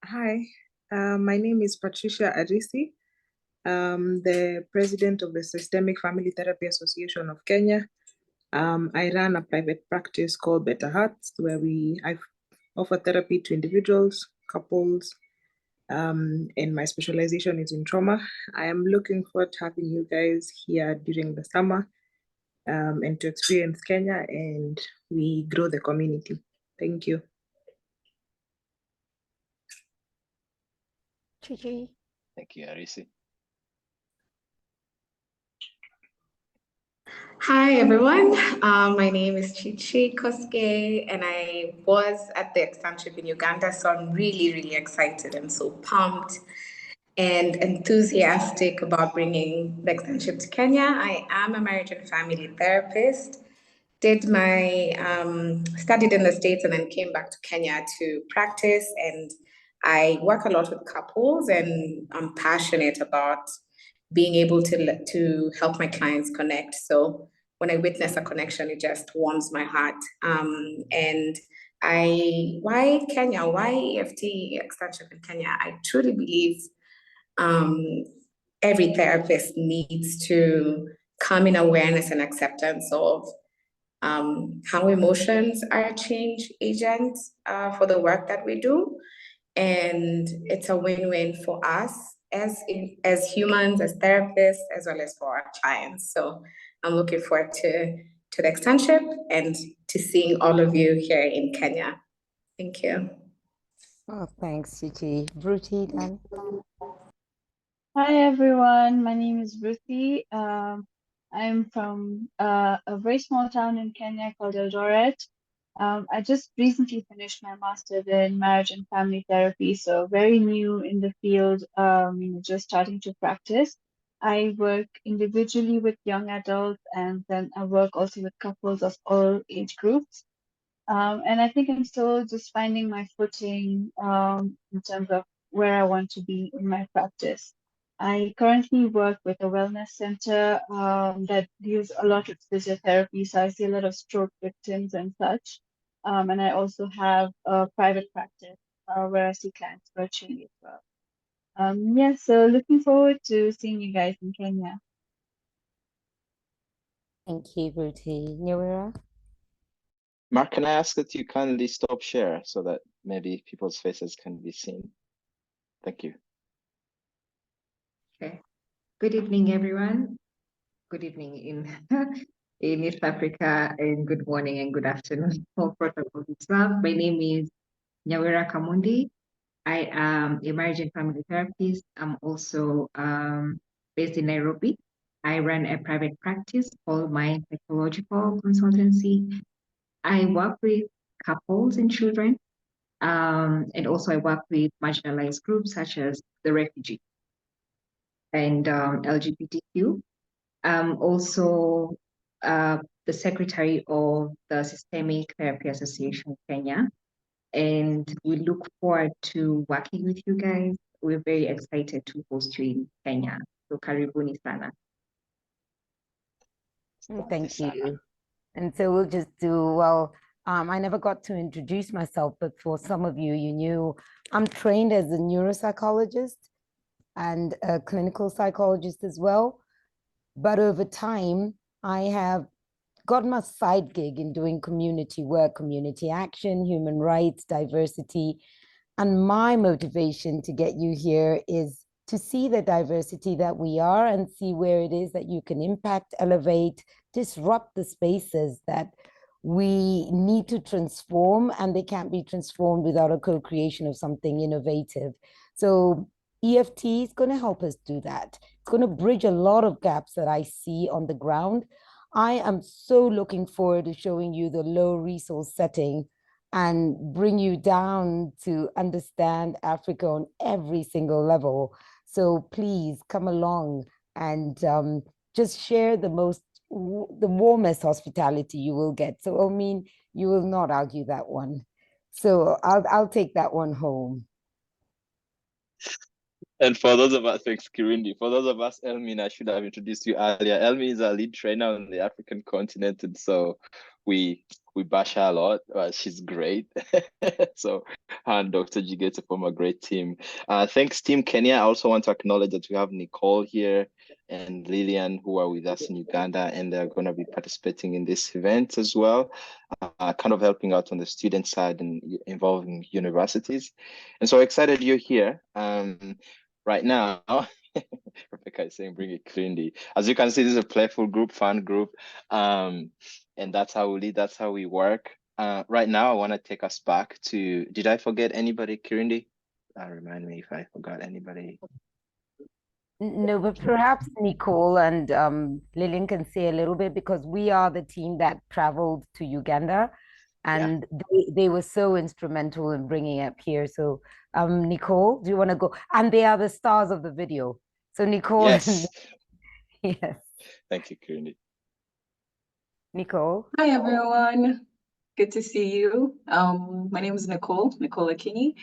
Hi, my name is Patricia Arisi. The president of the Systemic Family Therapy Association of Kenya. I run a private practice called Better Hearts, where I offer therapy to individuals, couples, and my specialization is in trauma. I am looking forward to having you guys here during the summer and to experience Kenya, and we grow the community. Thank you. Chichi. Thank you, Arisi. Hi, everyone. My name is Chichi Koske, and I was at the externship in Uganda, so I'm really excited and so pumped and enthusiastic about bringing the externship to Kenya. I am a marriage and family therapist. Did my studied in the States and then came back to Kenya to practice, and I work a lot with couples, and I'm passionate about being able to help my clients connect. So when I witness a connection, it just warms my heart. And why Kenya? Why EFT externship in Kenya? I truly believe every therapist needs to come in awareness and acceptance of how emotions are a change agent for the work that we do. And it's a win-win for us as humans, as therapists, as well as for our clients. So I'm looking forward to the externship and to seeing all of you here in Kenya. Thank you. Oh, thanks, Chichi. Bruti, then. Hi, everyone. My name is Ruthie. I'm from a very small town in Kenya called Eldoret. I just recently finished my master's in marriage and family therapy, so very new in the field, just starting to practice. I work individually with young adults, and then I work also with couples of all age groups. And I think I'm still just finding my footing in terms of where I want to be in my practice. I currently work with a wellness center that deals a lot with physiotherapy, so I see a lot of stroke victims and such. And I also have a private practice where I see clients virtually as well. Yeah, so looking forward to seeing you guys in Kenya. Thank you, Bruti. Nyawira? Mark, can I ask that you kindly stop share so that maybe people's faces can be seen? Thank you. Okay. Good evening, everyone. Good evening in East Africa, and good morning and good afternoon for protocol as well. My name is Nyawira Kamundi. I am a marriage and family therapist. I'm also based in Nairobi. I run a private practice called Mind Psychological Consultancy. I work with couples and children, and also I work with marginalized groups such as the refugee and LGBTQ. Also the secretary of the Systemic Therapy Association of Kenya, and we look forward to working with you guys. We're very excited to host you in Kenya. So karibuni sana. Thank you. And so we'll just do, well, I never got to introduce myself, but for some of you, you knew I'm trained as a neuropsychologist and a clinical psychologist as well. But over time, I have got my side gig in doing community work, community action, human rights, diversity. And my motivation to get you here is to see the diversity that we are and see where it is that you can impact, elevate, disrupt the spaces that we need to transform, and they can't be transformed without a co-creation of something innovative. So EFT is going to help us do that. It's going to bridge a lot of gaps that I see on the ground. I am so looking forward to showing you the low resource setting and bring you down to understand Africa on every single level. So please come along and just share the warmest hospitality you will get. So, I mean, you will not argue that one. So I'll take that one home. And for those of us, thanks, Kirindi. For those of us, Elmin, I should have introduced you earlier. Elmin is our lead trainer on the African continent, and so we bash her a lot. She's great. So her and Dr. Jigete form a great team. Thanks, Team Kenya. I also want to acknowledge that we have Nicole here and Lillian, who are with us in Uganda, and they're going to be participating in this event as well, kind of helping out on the student side and involving universities. And so excited you're here. Right now, Rebecca is saying, bring it cleanly. As you can see, this is a playful group, fun group. And that's how we lead, that's how we work. Right now, I want to take us back to, did I forget anybody, Kirindi? Remind me if I forgot anybody. No, but perhaps Nicole and Lillian can say a little bit, because we are the team that traveled to Uganda, and they were so instrumental in bringing it up here. So Nicole, do you want to go? And they are the stars of the video. So Nicole. Yes. Yes. Thank you, Kirindi. Nicole. Hi, everyone. Good to see you. My name is Nicole Akinyi.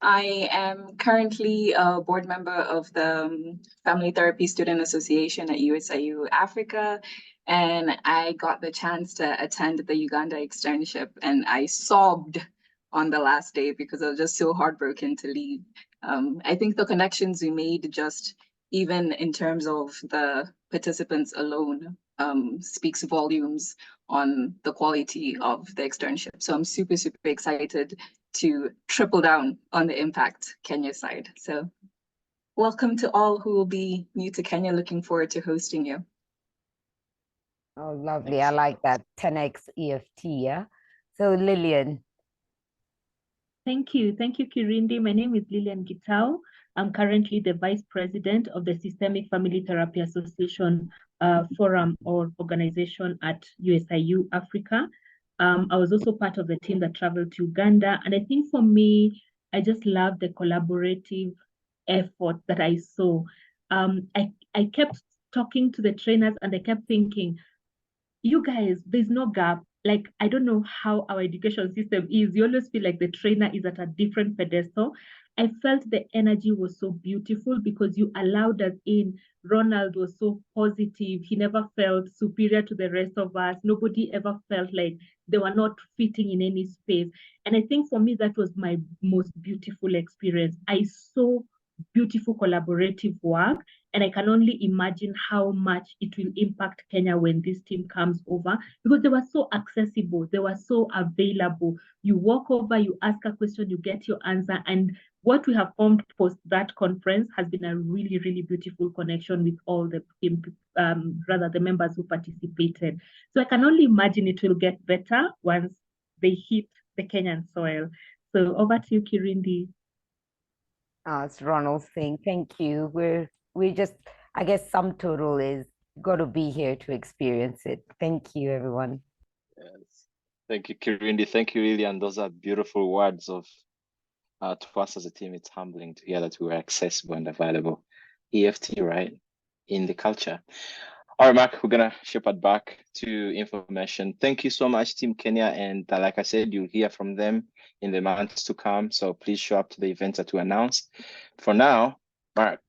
I am currently a board member of the Family Therapy Student Association at USIU Africa, and I got the chance to attend the Uganda externship, and I sobbed on the last day because I was just so heartbroken to leave. I think the connections we made, just even in terms of the participants alone, speaks volumes on the quality of the externship. So I'm super, super excited to triple down on the impact Kenya side. So welcome to all who will be new to Kenya. Looking forward to hosting you. Oh, lovely. I like that 10x EFT, yeah? So Lillian. Thank you. Thank you, Kirindi. My name is Lillian Gitau. I'm currently the Vice President of the Systemic Family Therapy Association Forum or organization at USIU Africa. I was also part of the team that traveled to Uganda. And I think for me, I just love the collaborative effort that I saw. I kept talking to the trainers and I kept thinking, you guys, there's no gap. Like, I don't know how our education system is. You always feel like the trainer is at a different pedestal. I felt the energy was so beautiful because you allowed us in. Ronald was so positive. He never felt superior to the rest of us. Nobody ever felt like they were not fitting in any space. And I think for me, that was my most beautiful experience. I saw beautiful collaborative work. And I can only imagine how much it will impact Kenya when this team comes over, because they were so accessible, they were so available. You walk over, you ask a question, you get your answer. And what we have formed post that conference has been a really, really beautiful connection with all the the members who participated. So I can only imagine it will get better once they hit the Kenyan soil. So over to you, Kirindi. It's Ronald Singh. Thank you. We just, I guess sum total is got to be here to experience it. Thank you, everyone. Yes. Thank you, Kirindi. Thank you, Lillian. Those are beautiful words of to us as a team. It's humbling to hear that we were accessible and available. EFT, right? In the culture. All right, Mark, we're gonna shepherd back to information. Thank you so much, Team Kenya. And like I said, you'll hear from them in the months to come. So please show up to the events that we announced. For now, Mark,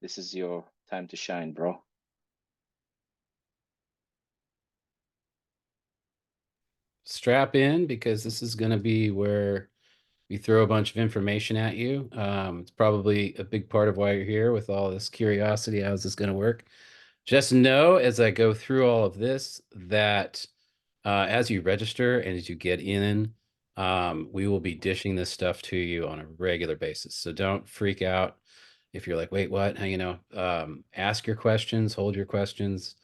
this is your time to shine, bro. Strap in, because this is going to be where we throw a bunch of information at you. It's probably a big part of why you're here, with all this curiosity. How's this going to work? Just know, as I go through all of this, that as you register and as you get in, we will be dishing this stuff to you on a regular basis. So don't freak out if you're like, wait, what? Ask your questions, hold your questions.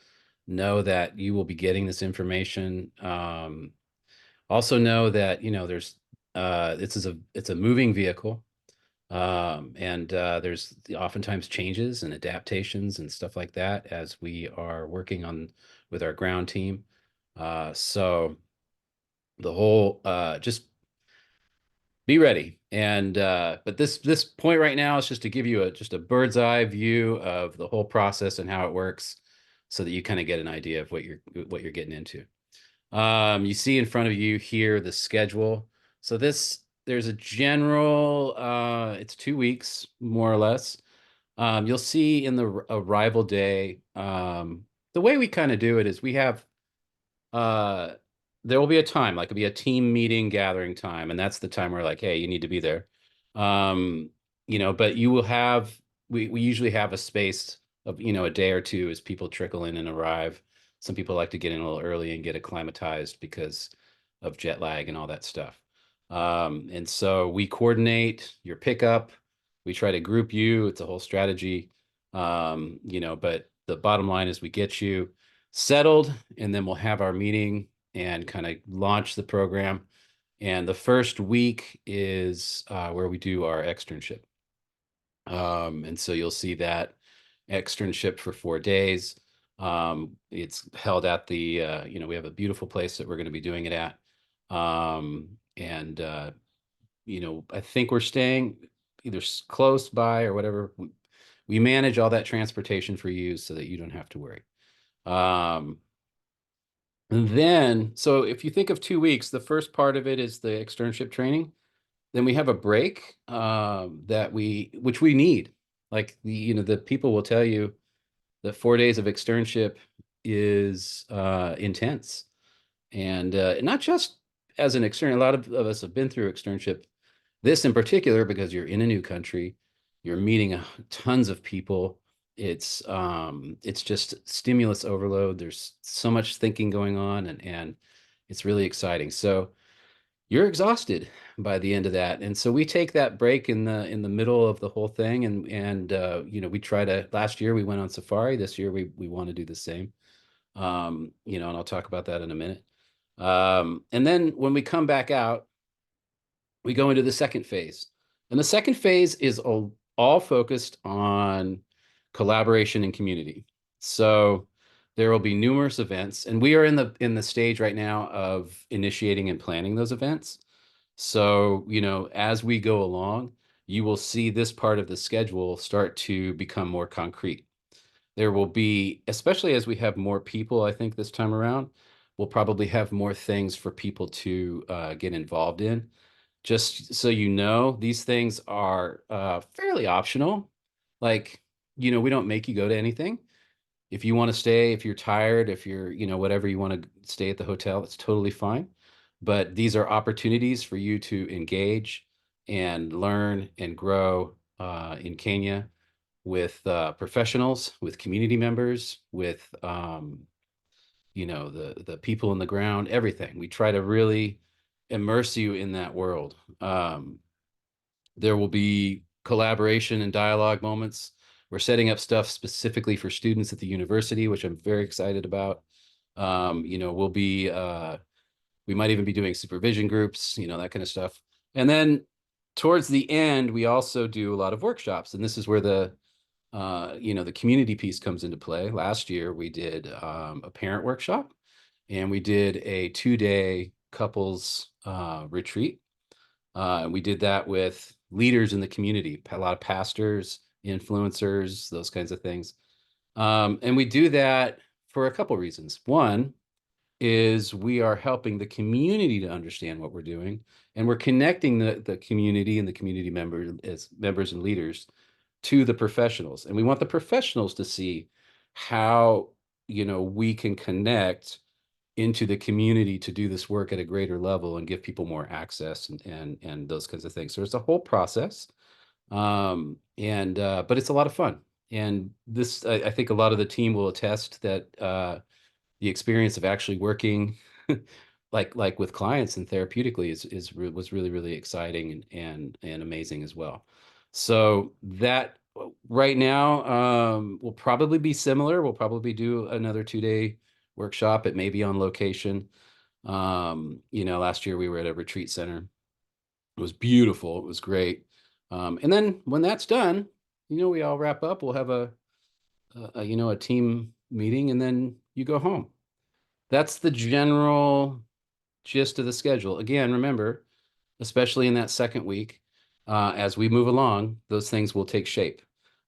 Know that you will be getting this information. Also know that, there's it's a moving vehicle. And there's oftentimes changes and adaptations and stuff like that as we are working on with our ground team. So the whole just be ready. And but this point right now is just to give you just a bird's eye view of the whole process and how it works, so that you kind of get an idea of what you're getting into. You see in front of you here the schedule. So there's a general, it's 2 weeks, more or less. You'll see in the arrival day, the way we kind of do it is we have, there will be a time, like it'll be a team meeting gathering time. And that's the time we're like, hey, you need to be there. But you will have, we usually have a space of, a day or two as people trickle in and arrive. Some people like to get in a little early and get acclimatized because of jet lag and all that stuff. And so we coordinate your pickup. We try to group you. It's a whole strategy. But the bottom line is we get you settled, and then we'll have our meeting and kind of launch the program. And the first week is where we do our externship. And so you'll see that externship for 4 days. It's held at the, we have a beautiful place that we're going to be doing it at. I think we're staying either close by or whatever. We manage all that transportation for you so that you don't have to worry. And then, so if you think of 2 weeks, the first part of it is the externship training. Then we have a break which we need. Like the people will tell you that 4 days of externship is intense. And not just as an extern, a lot of us have been through externship. This in particular, because you're in a new country, you're meeting tons of people. It's just stimulus overload. There's so much thinking going on, and it's really exciting. So you're exhausted by the end of that. And so we take that break in the middle of the whole thing. And we try to, last year we went on safari. This year we want to do the same. And I'll talk about that in a minute. And then when we come back out, we go into the second phase. And the second phase is all focused on collaboration and community. So there will be numerous events, and we are in the stage right now of initiating and planning those events. So, as we go along, you will see this part of the schedule start to become more concrete. There will be, especially as we have more people, I think this time around, we'll probably have more things for people to get involved in. Just so you know, these things are fairly optional. Like, we don't make you go to anything. If you want to stay, if you're tired, if you're, whatever, you want to stay at the hotel, that's totally fine. But these are opportunities for you to engage and learn and grow in Kenya with professionals, with community members, with, the people on the ground, everything. We try to really immerse you in that world. There will be collaboration and dialogue moments. We're setting up stuff specifically for students at the university, which I'm very excited about. We'll be, we might even be doing supervision groups, that kind of stuff. And then towards the end, we also do a lot of workshops. And this is where the community piece comes into play. Last year, we did a parent workshop, and we did a 2-day couples retreat. And we did that with leaders in the community, a lot of pastors, influencers, those kinds of things. And we do that for a couple reasons. One is we are helping the community to understand what we're doing, and we're connecting the community and the community members as members and leaders to the professionals. And we want the professionals to see how, we can connect into the community to do this work at a greater level and give people more access and those kinds of things. So it's a whole process. But it's a lot of fun. And this, I think a lot of the team will attest that the experience of actually working like with clients and therapeutically was really, really exciting and amazing as well. So that right now will probably be similar. We'll probably do another 2-day workshop. It may be on location. Last year we were at a retreat center. It was beautiful. It was great. And then when that's done, we all wrap up. We'll have a team meeting, and then you go home. That's the general gist of the schedule. Again, remember, especially in that second week, as we move along, those things will take shape.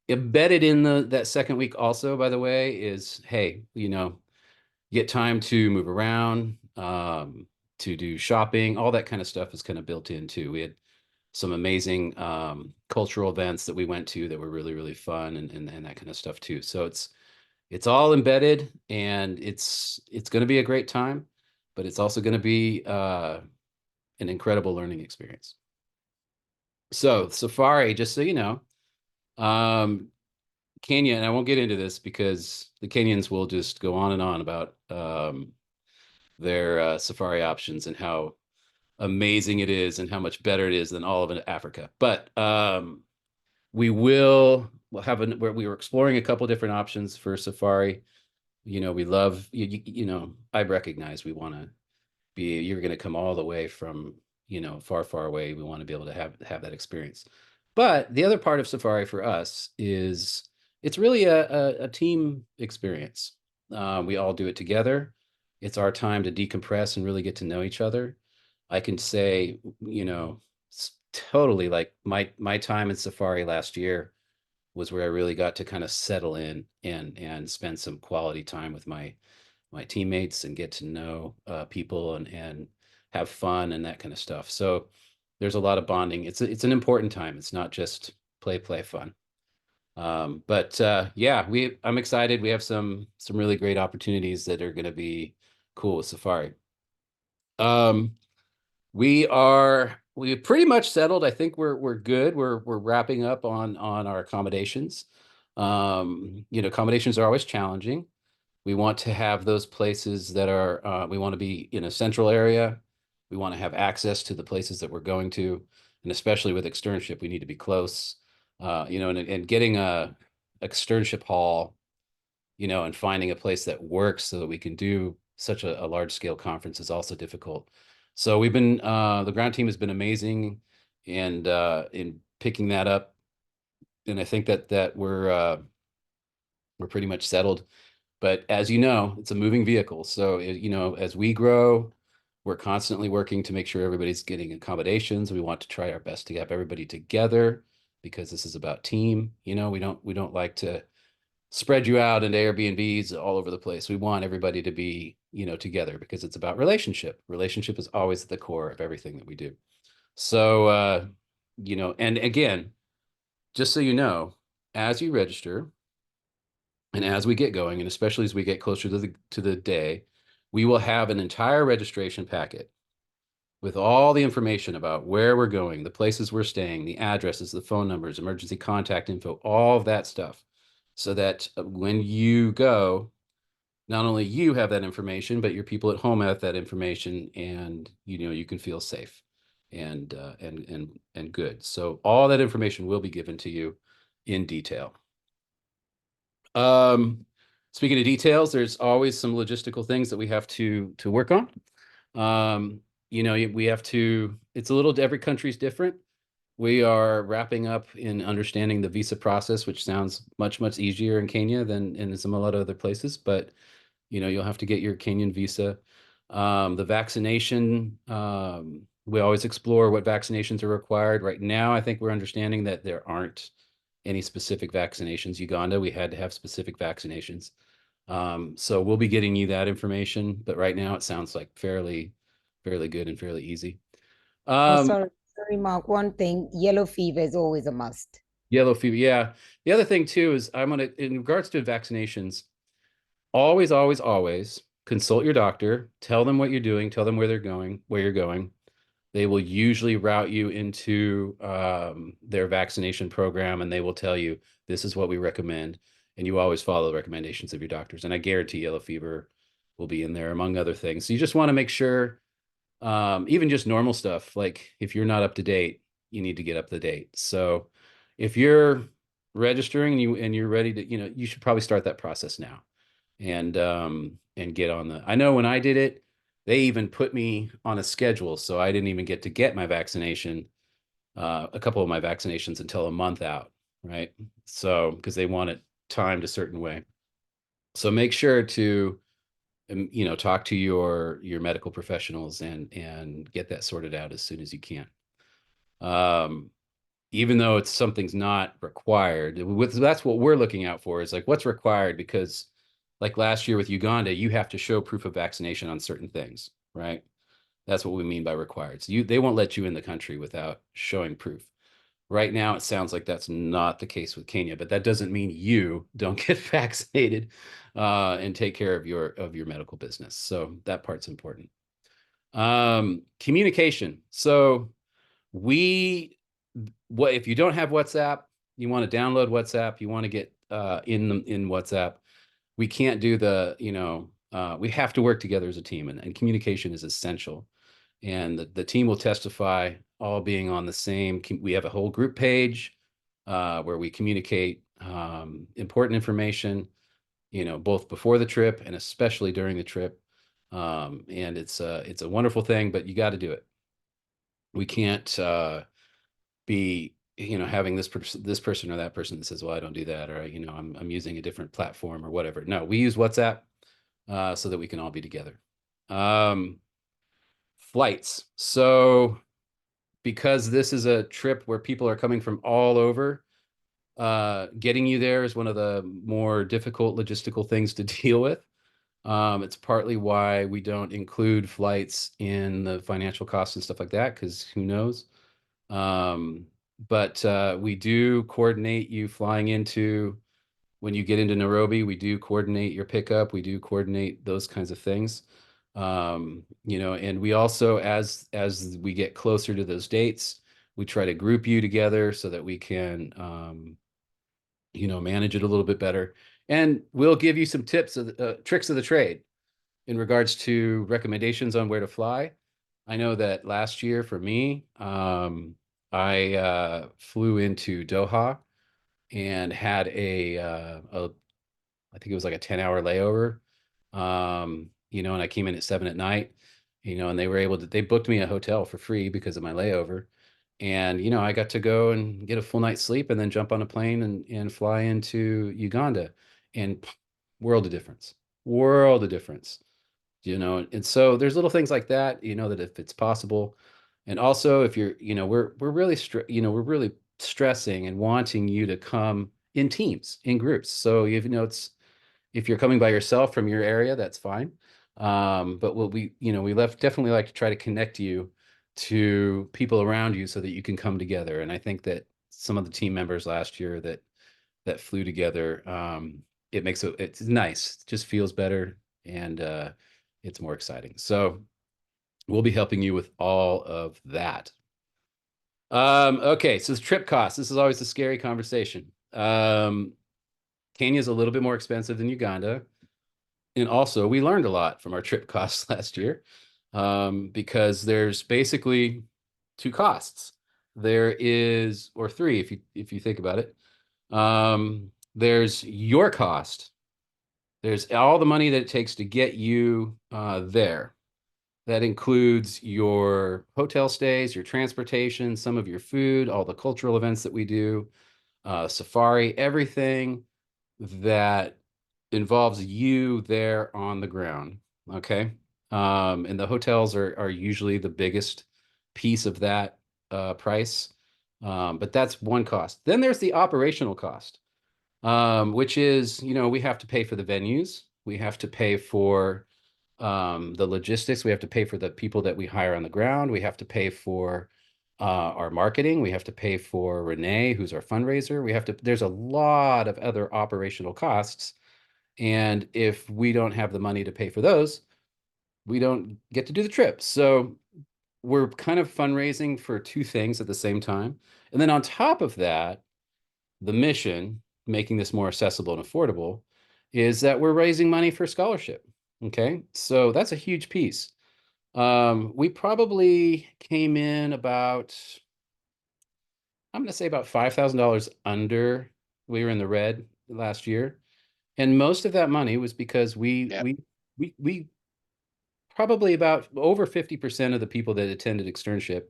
Embedded in that second week also, by the way, is, hey, get time to move around, to do shopping, all that kind of stuff is kind of built in too. We had some amazing cultural events that we went to that were really, really fun and that kind of stuff too. So it's all embedded, and it's going to be a great time, but it's also going to be an incredible learning experience. So Safari, just so you know, Kenya, and I won't get into this because the Kenyans will just go on and on about their safari options and how amazing it is and how much better it is than all of Africa. But we'll have where we were exploring a couple different options for safari. We love, I recognize we want to you're going to come all the way from, far, far away. We want to be able to have that experience. But the other part of safari for us is it's really a team experience. We all do it together. It's our time to decompress and really get to know each other. I can say, totally like my time in safari last year was where I really got to kind of settle in and spend some quality time with my teammates and get to know people and have fun and that kind of stuff. So there's a lot of bonding. It's an important time. It's not just play fun. Yeah, I'm excited. We have some really great opportunities that are going to be cool with safari. We pretty much settled. I think we're good. We're wrapping up on our accommodations. Accommodations are always challenging. We want to have those places that are, we want to be in a central area. We want to have access to the places that we're going to. And especially with externship, we need to be close, and getting a externship hall, and finding a place that works so that we can do such a large scale conference is also difficult. So we've been, the ground team has been amazing and in picking that up. And I think that we're pretty much settled. But as you know, it's a moving vehicle. So, as we grow, we're constantly working to make sure everybody's getting accommodations. We want to try our best to have everybody together because this is about team. We don't like to spread you out into Airbnbs all over the place. We want everybody to be, together because it's about relationship. Relationship is always at the core of everything that we do. So, and again, just so you know, as you register, and as we get going, and especially as we get closer to the day, we will have an entire registration packet with all the information about where we're going, the places we're staying, the addresses, the phone numbers, emergency contact info, all of that stuff. So that when you go, not only you have that information, but your people at home have that information, and you can feel safe and good. So all that information will be given to you in detail. Speaking of details, there's always some logistical things that we have to work on. We have to, it's a little, every country's different. We are wrapping up in understanding the visa process, which sounds much, much easier in Kenya than in some a lot of other places, but you'll have to get your Kenyan visa. The vaccination, we always explore what vaccinations are required. Right now, I think we're understanding that there aren't any specific vaccinations. Uganda, we had to have specific vaccinations. So we'll be getting you that information, but right now it sounds like fairly good and fairly easy. Sorry, Mark. One thing, yellow fever is always a must. Yellow fever, yeah. The other thing too is in regards to vaccinations, always, always, always consult your doctor, tell them what you're doing, tell them where you're going. They will usually route you into their vaccination program, and they will tell you, this is what we recommend. And you always follow the recommendations of your doctors. And I guarantee yellow fever will be in there, among other things. So you just want to make sure, even just normal stuff, like if you're not up to date, you need to get up to date. So if you're registering and you're ready to, you should probably start that process now and get on the, I know when I did it, they even put me on a schedule. So I didn't even get my vaccination, a couple of my vaccinations until a month out, right? So, because they want it timed a certain way. So make sure to, talk to your medical professionals and get that sorted out as soon as you can. Even though something's not required, that's what we're looking out for, is like what's required, because like last year with Uganda, you have to show proof of vaccination on certain things, right? That's what we mean by required. So they won't let you in the country without showing proof. Right now, it sounds like that's not the case with Kenya, but that doesn't mean you don't get vaccinated and take care of your medical business. So that part's important. Communication. So if you don't have WhatsApp, you want to download WhatsApp, you want to get in WhatsApp, we can't do we have to work together as a team, and communication is essential. And the team will testify all being on the same. We have a whole group page where we communicate important information, both before the trip and especially during the trip. And it's a wonderful thing, but you got to do it. We can't be having this person or that person that says, well, I don't do that, or I'm using a different platform or whatever. No, we use WhatsApp so that we can all be together. Flights. So because this is a trip where people are coming from all over, getting you there is one of the more difficult logistical things to deal with. It's partly why we don't include flights in the financial costs and stuff like that, because who knows? But we do coordinate you flying into, when you get into Nairobi, we do coordinate your pickup. We do coordinate those kinds of things. And we also, as we get closer to those dates, we try to group you together so that we can, manage it a little bit better. And we'll give you some tips of tricks of the trade in regards to recommendations on where to fly. I know that last year for me, I flew into Doha and had I think it was like a 10-hour layover. And I came in at 7 at night, and they booked me a hotel for free because of my layover. And, I got to go and get a full night's sleep and then jump on a plane and fly into Uganda, and world of difference. And so there's little things like that, that if it's possible. And also if you're, we're really, we're really stressing and wanting you to come in teams, in groups. So if you're coming by yourself from your area, that's fine. But we definitely like to try to connect you to people around you so that you can come together. And I think that some of the team members last year that flew together, it's nice. It just feels better, and it's more exciting. So we'll be helping you with all of that. Okay, so the trip costs. This is always a scary conversation. Kenya is a little bit more expensive than Uganda. And also, we learned a lot from our trip costs last year, because there's basically two costs. There is, or three, if you think about it. There's your cost. There's all the money that it takes to get you there. That includes your hotel stays, your transportation, some of your food, all the cultural events that we do, safari, everything that involves you there on the ground. Okay. And the hotels are usually the biggest piece of that price. But that's one cost. Then there's the operational cost, which is, we have to pay for the venues. We have to pay for the logistics. We have to pay for the people that we hire on the ground. We have to pay for our marketing. We have to pay for Renee, who's our fundraiser. There's a lot of other operational costs. And if we don't have the money to pay for those, we don't get to do the trip. So we're kind of fundraising for two things at the same time. And then on top of that, the mission, making this more accessible and affordable, is that we're raising money for scholarship. Okay, so that's a huge piece. We probably came in about, I'm going to say about $5,000 under. We were in the red last year, and most of that money was because we probably about over 50% of the people that attended externship,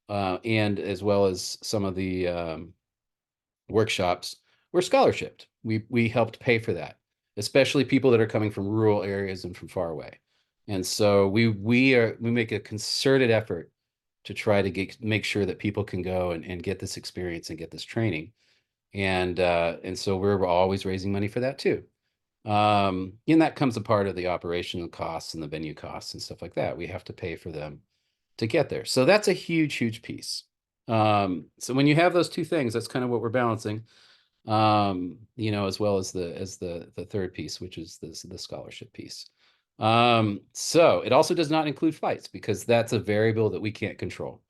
and as well as some of the workshops, were scholarshiped. We helped pay for that, especially people that are coming from rural areas and from far away. And so we make a concerted effort to try to make sure that people can go and get this experience and get this training. And so we're always raising money for that too. And that comes a part of the operational costs and the venue costs and stuff like that. We have to pay for them to get there. So that's a huge, huge piece. So when you have those two things, that's kind of what we're balancing, as well as the third piece, which is the scholarship piece. So it also does not include flights because that's a variable that we can't control.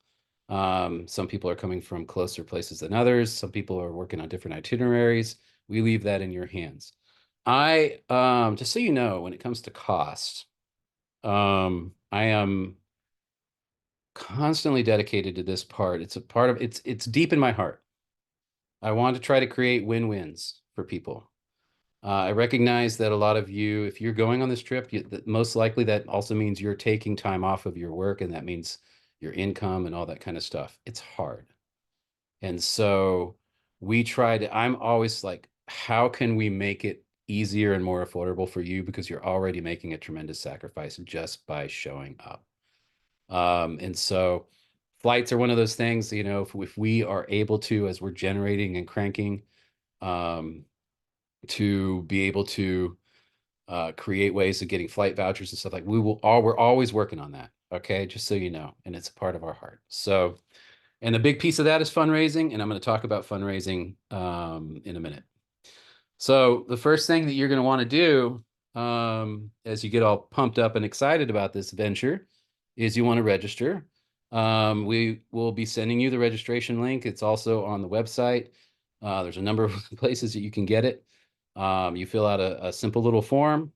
Some people are coming from closer places than others. Some people are working on different itineraries. We leave that in your hands. Just so you know, when it comes to cost, I am constantly dedicated to this part. It's deep in my heart. I want to try to create win-wins for people. I recognize that a lot of you, if you're going on this trip, most likely that also means you're taking time off of your work, and that means your income and all that kind of stuff. It's hard. And so I'm always like, how can we make it easier and more affordable for you? Because you're already making a tremendous sacrifice just by showing up. And so flights are one of those things, if we are able to, as we're generating and cranking, to be able to create ways of getting flight vouchers and stuff like we're always working on that. Okay. Just so you know, and it's a part of our heart. So, and the big piece of that is fundraising. And I'm going to talk about fundraising in a minute. So the first thing that you're going to want to do as you get all pumped up and excited about this venture is you want to register. We will be sending you the registration link. It's also on the website. There's a number of places that you can get it. You fill out a simple little form,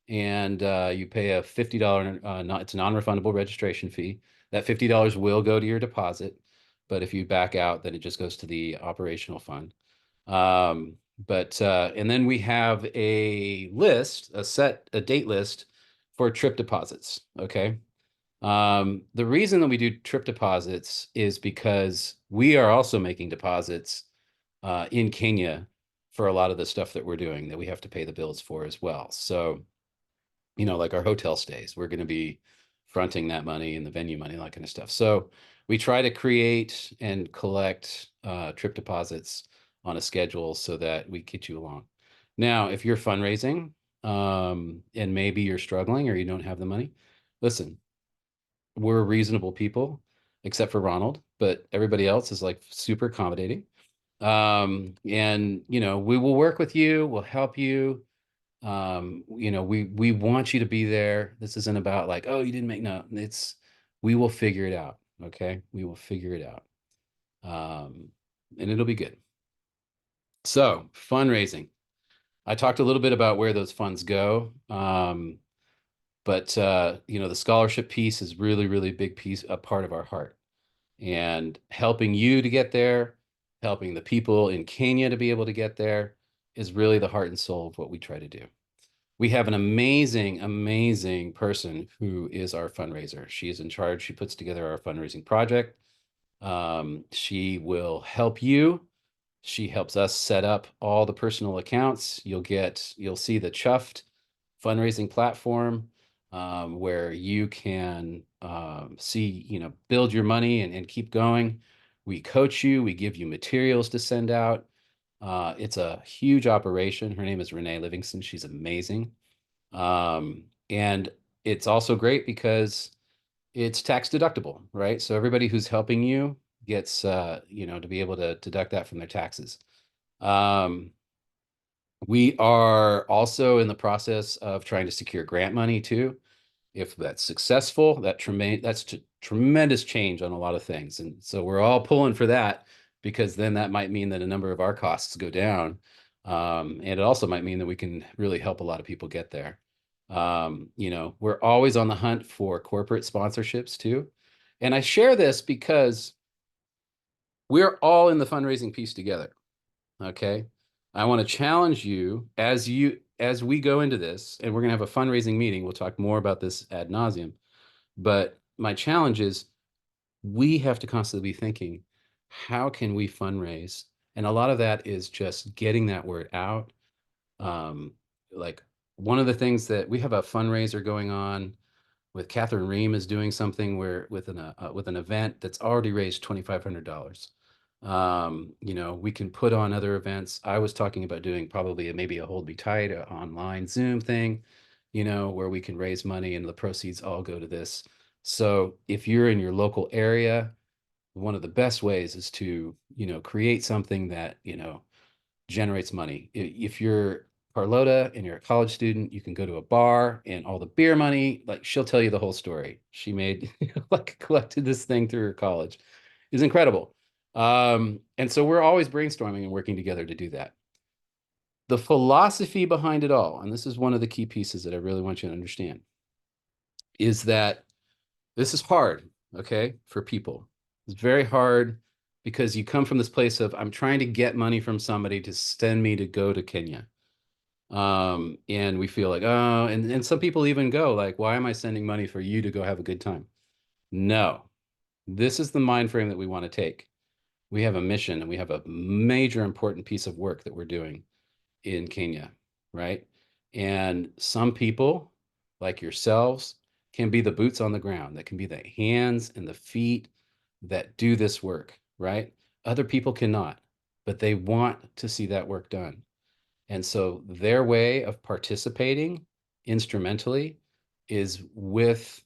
and you pay a $50, it's a non-refundable registration fee. That $50 will go to your deposit, but if you back out, then it just goes to the operational fund. And then we have a date list for trip deposits. Okay. The reason that we do trip deposits is because we are also making deposits in Kenya for a lot of the stuff that we're doing that we have to pay the bills for as well. So, like our hotel stays, we're going to be fronting that money and the venue money, that kind of stuff. So we try to create and collect trip deposits on a schedule so that we get you along. Now, if you're fundraising and maybe you're struggling or you don't have the money, listen, we're reasonable people, except for Ronald, but everybody else is like super accommodating. And we will work with you, we'll help you. We want you to be there. This isn't about like, oh, you didn't make, no, we will figure it out. Okay. We will figure it out. And it'll be good. So fundraising, I talked a little bit about where those funds go. But the scholarship piece is really, really big piece, a part of our heart, and helping you to get there, helping the people in Kenya to be able to get there is really the heart and soul of what we try to do. We have an amazing, amazing person who is our fundraiser. She is in charge. She puts together our fundraising project. She will help you. She helps us set up all the personal accounts. You'll see the Chuffed fundraising platform. where you can see, build your money and keep going. We coach you, we give you materials to send out. It's a huge operation. Her name is Renee Livingston. She's amazing. And it's also great because it's tax deductible, right? So everybody who's helping you gets, to be able to deduct that from their taxes. We are also in the process of trying to secure grant money too. If that's successful, that's tremendous change on a lot of things. And so we're all pulling for that, because then that might mean that a number of our costs go down. And it also might mean that we can really help a lot of people get there. We're always on the hunt for corporate sponsorships too. And I share this because we're all in the fundraising piece together. Okay. I want to challenge you as we go into this, and we're going to have a fundraising meeting. We'll talk more about this ad nauseum. But my challenge is we have to constantly be thinking, how can we fundraise? And a lot of that is just getting that word out. Like one of the things that we have a fundraiser going on with Catherine Ream is doing something where with an event that's already raised $2,500. We can put on other events. I was talking about doing probably maybe a Hold Me Tight, a online Zoom thing, where we can raise money and the proceeds all go to this. So if you're in your local area, one of the best ways is to, create something that, generates money. If you're Carlota and you're a college student, you can go to a bar and all the beer money, like she'll tell you the whole story. She made collected this thing through her college. It's incredible. And so we're always brainstorming and working together to do that. The philosophy behind it all, and this is one of the key pieces that I really want you to understand, is that this is hard, okay, for people. It's very hard because you come from this place of, I'm trying to get money from somebody to send me to go to Kenya. And we feel like, oh, and some people even go like, why am I sending money for you to go have a good time? No, this is the mind frame that we want to take. We have a mission and we have a major important piece of work that we're doing in Kenya, right? And some people, like yourselves, can be the boots on the ground, that can be the hands and the feet that do this work, right? Other people cannot, but they want to see that work done. And so their way of participating instrumentally is with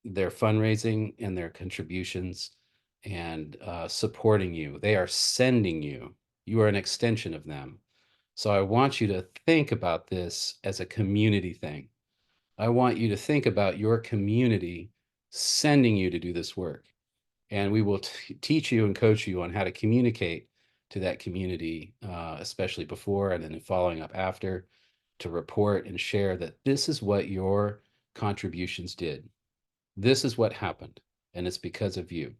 their fundraising and their contributions and supporting you. They are sending you. You are an extension of them. So I want you to think about this as a community thing. I want you to think about your community sending you to do this work. And we will teach you and coach you on how to communicate to that community, especially before and then following up after, to report and share that this is what your contributions did. This is what happened, and it's because of you.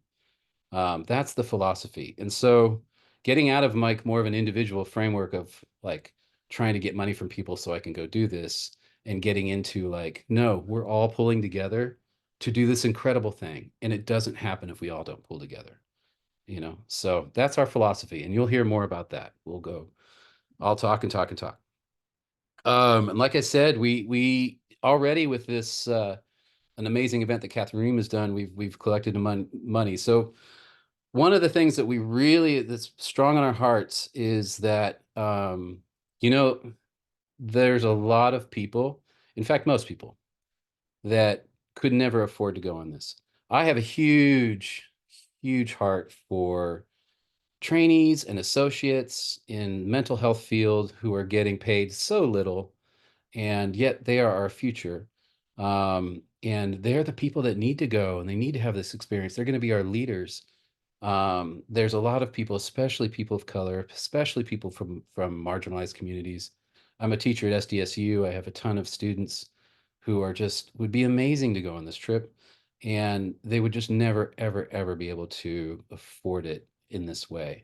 That's the philosophy. And so getting out of Mike more of an individual framework of like trying to get money from people so I can go do this, and getting into like, no, we're all pulling together to do this incredible thing. And it doesn't happen if we all don't pull together, So that's our philosophy. And you'll hear more about that. I'll talk and talk and talk. And like I said, we already with this, an amazing event that Catherine Ream has done, we've collected money. So one of the things that that's strong on our hearts is that, there's a lot of people, in fact, most people, that could never afford to go on this. I have a huge, huge heart for trainees and associates in mental health field who are getting paid so little, and yet they are our future. And they're the people that need to go and they need to have this experience. They're going to be our leaders. There's a lot of people, especially people of color, especially people from marginalized communities. I'm a teacher at SDSU. I have a ton of students who would be amazing to go on this trip, and they would just never, ever, ever be able to afford it in this way.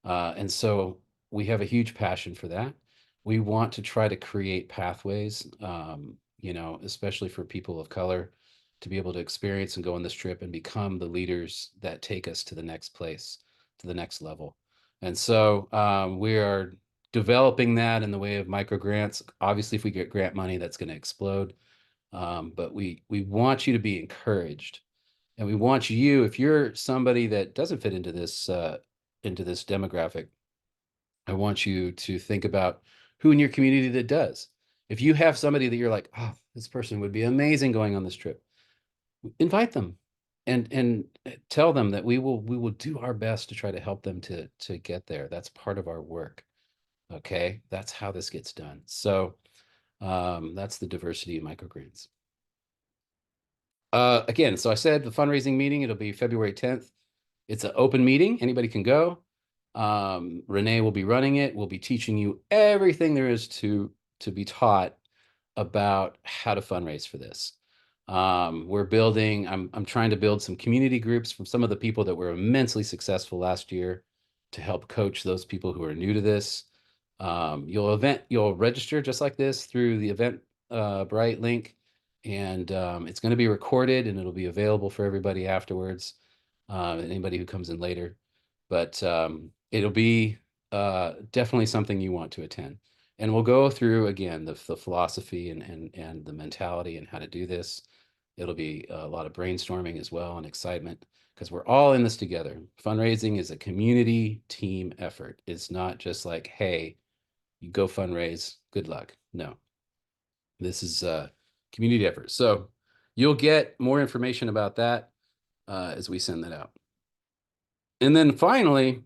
And so we have a huge passion for that. We want to try to create pathways, especially for people of color, to be able to experience and go on this trip and become the leaders that take us to the next place, to the next level. And so we are developing that in the way of micro grants. Obviously, if we get grant money, that's going to explode. But we want you to be encouraged, and we want you, if you're somebody that doesn't fit into this demographic, I want you to think about who in your community that does. If you have somebody that you're like, oh, this person would be amazing going on this trip, invite them and tell them that we will do our best to try to help them to get there. That's part of our work. Okay, that's how this gets done. So that's the diversity of microgrants. Again, so I said the fundraising meeting, it'll be February 10th. It's an open meeting. Anybody can go. Renee will be running it. We'll be teaching you everything there is to be taught about how to fundraise for this. We're building, I'm trying to build some community groups from some of the people that were immensely successful last year to help coach those people who are new to this. You'll register just like this through the Eventbrite link, and it's going to be recorded and it'll be available for everybody afterwards, anybody who comes in later. But it'll be definitely something you want to attend. And we'll go through, again, the philosophy and the mentality and how to do this. It'll be a lot of brainstorming as well and excitement, because we're all in this together. Fundraising is a community team effort. It's not just like, hey, you go fundraise, good luck. No, this is a community effort. So you'll get more information about that as we send that out. And then finally,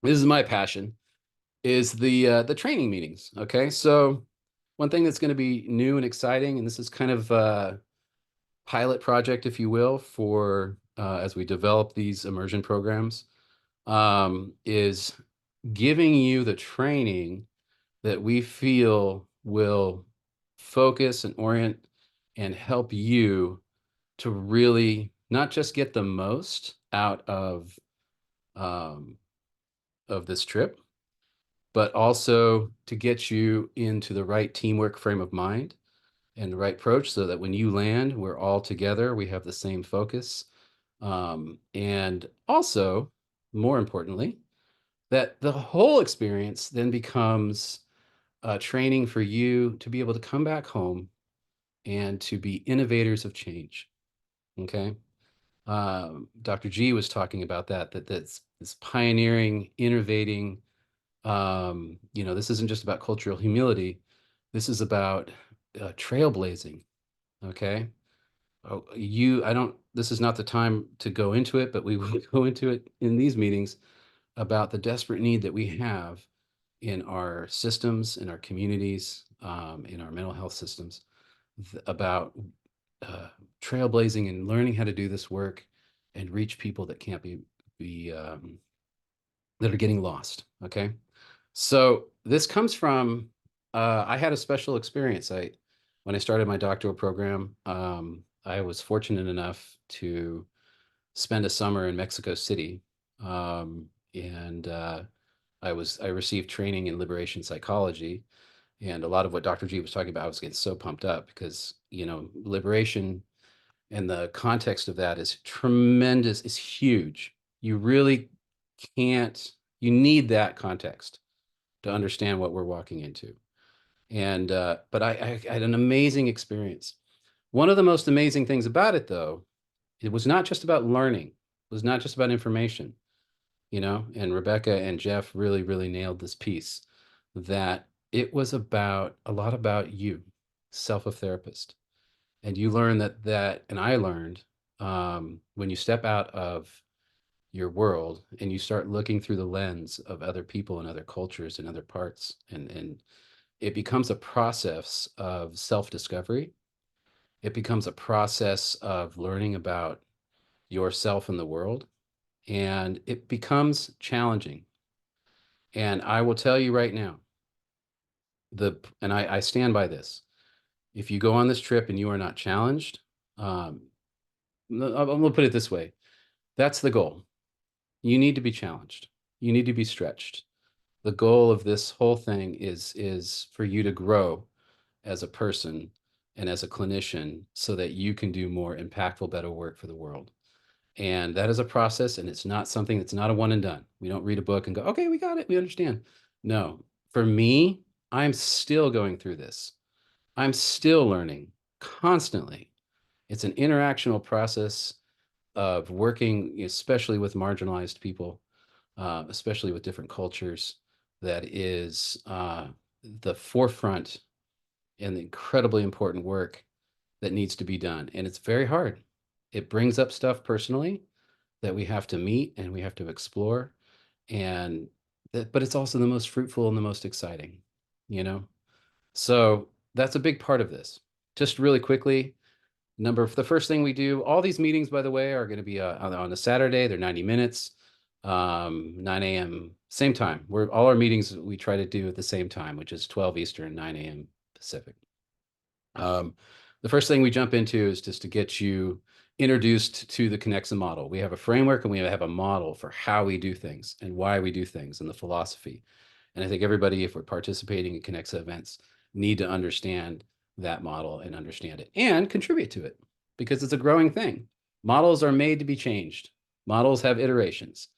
this is my passion, is the training meetings. Okay, so one thing that's going to be new and exciting, and this is kind of a pilot project, if you will, for as we develop these immersion programs, is giving you the training that we feel will focus and orient and help you to really not just get the most out of this trip, but also to get you into the right teamwork frame of mind and the right approach, so that when you land, we're all together, we have the same focus. And also, more importantly, that the whole experience then becomes training for you to be able to come back home and to be innovators of change. Okay. Dr. G was talking about that's pioneering, innovating. This isn't just about cultural humility. This is about trailblazing. Okay. This is not the time to go into it, but we will go into it in these meetings about the desperate need that we have in our systems, in our communities, in our mental health systems, about trailblazing and learning how to do this work and reach people that can't that are getting lost. Okay. So this comes from, I had a special experience. When I started my doctoral program, I was fortunate enough to spend a summer in Mexico City. And I received training in liberation psychology. And a lot of what Dr. G was talking about, I was getting so pumped up because, liberation and the context of that is tremendous, is huge. You really you need that context to understand what we're walking into. And, but I had an amazing experience. One of the most amazing things about it, though, it was not just about learning. It was not just about information, and Rebecca and Jeff really, really nailed this piece, that it was a lot about you, self a therapist. And you learn and I learned, when you step out of your world and you start looking through the lens of other people and other cultures and other parts, and it becomes a process of self-discovery. It becomes a process of learning about yourself and the world, and it becomes challenging. And I will tell you right now, and I stand by this. If you go on this trip and you are not challenged, I'm going to put it this way. That's the goal. You need to be challenged. You need to be stretched. The goal of this whole thing is for you to grow as a person and as a clinician, so that you can do more impactful, better work for the world. And that is a process, and it's not something that's not a one and done. We don't read a book and go, okay, we got it, we understand. No, for me, I'm still going through this. I'm still learning constantly. It's an interactional process of working, especially with marginalized people, especially with different cultures, that is the forefront and the incredibly important work that needs to be done. And it's very hard. It brings up stuff personally that we have to meet and we have to explore. And but it's also the most fruitful and the most exciting, you know? So that's a big part of this. Just really quickly, the first thing we do, all these meetings, by the way, are going to be on a Saturday. They're 90 minutes, 9 a.m. same time. All our meetings we try to do at the same time, which is 12 Eastern, 9 a.m. Pacific. The first thing we jump into is just to get you introduced to the Connexa model. We have a framework and we have a model for how we do things and why we do things and the philosophy. And I think everybody, if we're participating in Connexa events, need to understand that model and understand it and contribute to it, because it's a growing thing. Models are made to be changed. Models have iterations,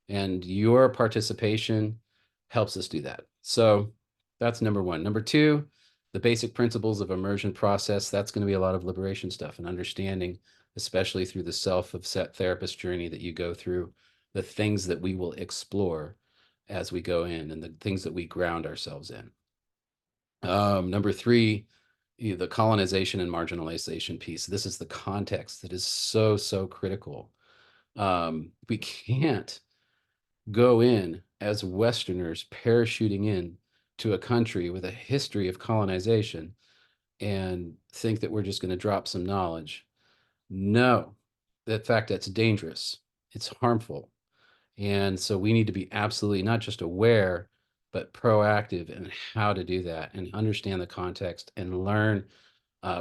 and your participation helps us do that. So that's number one. Number two, the basic principles of immersion process. That's going to be a lot of liberation stuff and understanding, especially through the self-of-set therapist journey that you go through, the things that we will explore as we go in and the things that we ground ourselves in. Number three, the colonization and marginalization piece. This is the context that is so, so critical. We can't go in as Westerners parachuting in to a country with a history of colonization and think that we're just going to drop some knowledge. No, in fact, that's dangerous. It's harmful. And so we need to be absolutely not just aware, but proactive in how to do that and understand the context and learn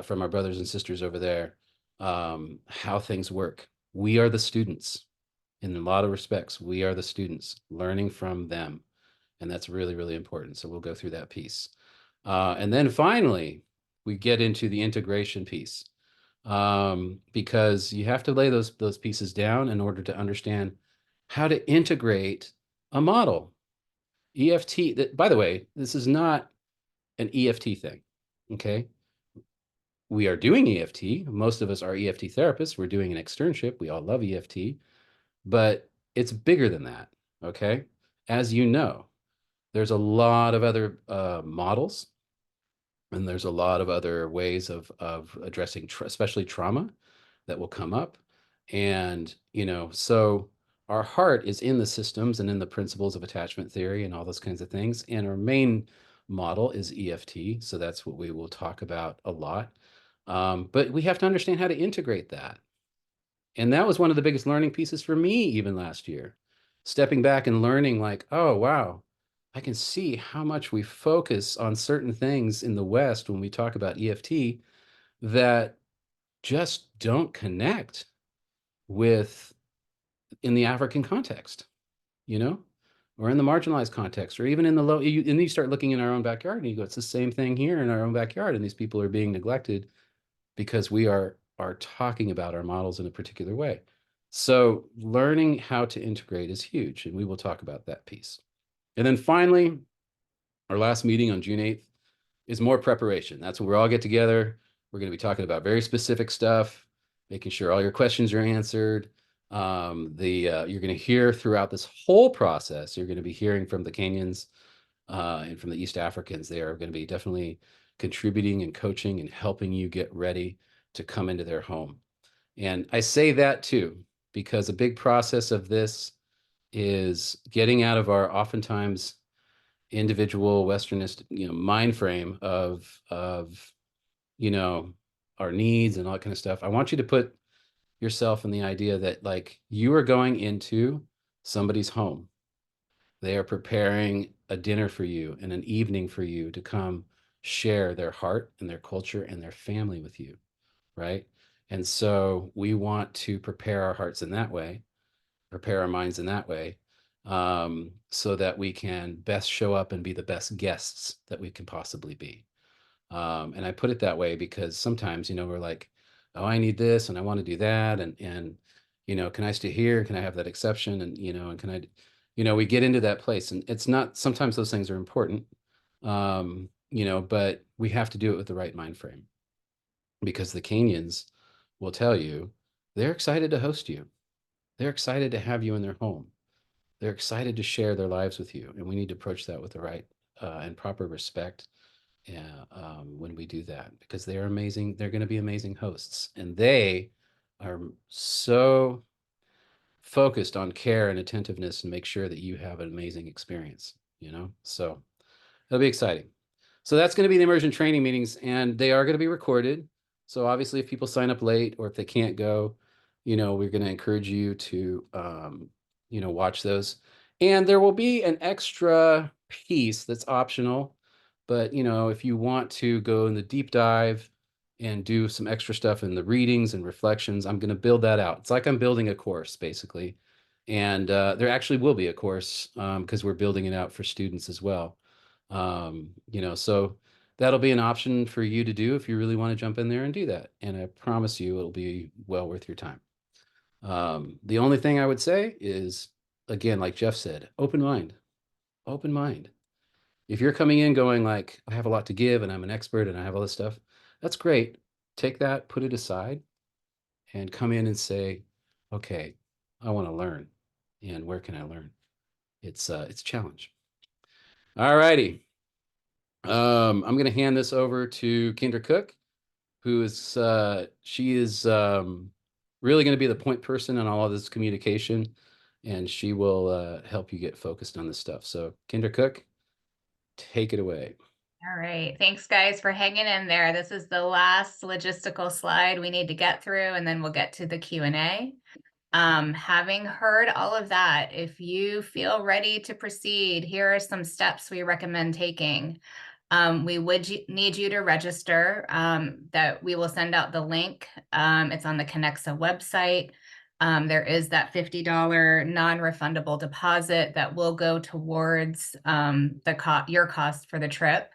from our brothers and sisters over there how things work. We are the students. In a lot of respects, we are the students learning from them. And that's really, really important. So we'll go through that piece. And then finally, we get into the integration piece, because you have to lay those pieces down in order to understand how to integrate a model. EFT, that, by the way, this is not an EFT thing, okay? We are doing EFT. Most of us are EFT therapists. We're doing an externship. We all love EFT, but it's bigger than that, okay? As you know, there's a lot of other models, and there's a lot of other ways of addressing, especially trauma, that will come up. And, so our heart is in the systems and in the principles of attachment theory and all those kinds of things. And our main model is EFT. So that's what we will talk about a lot. But we have to understand how to integrate that. And that was one of the biggest learning pieces for me, even last year. Stepping back and learning, like, oh, wow, I can see how much we focus on certain things in the West when we talk about EFT that just don't connect with in the African context, or in the marginalized context, or even in the low. And you start looking in our own backyard and you go, it's the same thing here in our own backyard. And these people are being neglected because we are talking about our models in a particular way. So learning how to integrate is huge. And we will talk about that piece. And then finally, our last meeting on June 8th is more preparation. That's when we all get together. We're going to be talking about very specific stuff, making sure all your questions are answered. You're going to hear throughout this whole process, you're going to be hearing from the Kenyans and from the East Africans. They are going to be definitely contributing and coaching and helping you get ready to come into their home. And I say that too, because a big process of this is getting out of our oftentimes individual Westernist, mind frame of our needs and all that kind of stuff. I want you to put yourself in the idea that, like, you are going into somebody's home. They are preparing a dinner for you and an evening for you to come share their heart and their culture and their family with you, right? And so we want to prepare our hearts in that way, prepare our minds in that way, so that we can best show up and be the best guests that we can possibly be. And I put it that way because sometimes, we're like, oh, I need this and I want to do that. And, can I stay here? Can I have that exception? And, and can I, we get into that place, and it's not, sometimes those things are important. but we have to do it with the right mind frame, because the Kenyans will tell you they're excited to host you. They're excited to have you in their home. They're excited to share their lives with you. And we need to approach that with the right and proper respect when we do that, because they're amazing. They're going to be amazing hosts. And they are so focused on care and attentiveness and make sure that you have an amazing experience, So it'll be exciting. So that's going to be the immersion training meetings, and they are going to be recorded. So obviously, if people sign up late or if they can't go, we're going to encourage you to, watch those. And there will be an extra piece that's optional. But, if you want to go in the deep dive and do some extra stuff in the readings and reflections, I'm going to build that out. It's like I'm building a course, basically. And there actually will be a course because we're building it out for students as well. So that'll be an option for you to do if you really want to jump in there and do that. And I promise you, it'll be well worth your time. The only thing I would say is, again, like Jeff said, open mind. If you're coming in going like, I have a lot to give and I'm an expert and I have all this stuff, that's great. Take that, put it aside, and come in and say, okay, I want to learn. And where can I learn? It's a challenge. All righty. I'm going to hand this over to Kendra Cook, who is she is really going to be the point person on all of this communication, and she will help you get focused on this stuff. So Kendra Cook, take it away. All right. Thanks, guys, for hanging in there. This is the last logistical slide we need to get through, and then we'll get to the Q&A. Having heard all of that, if you feel ready to proceed, here are some steps we recommend taking. We would need you to register, that we will send out the link. It's on the Connexa website. There is that $50 non-refundable deposit that will go towards your cost for the trip.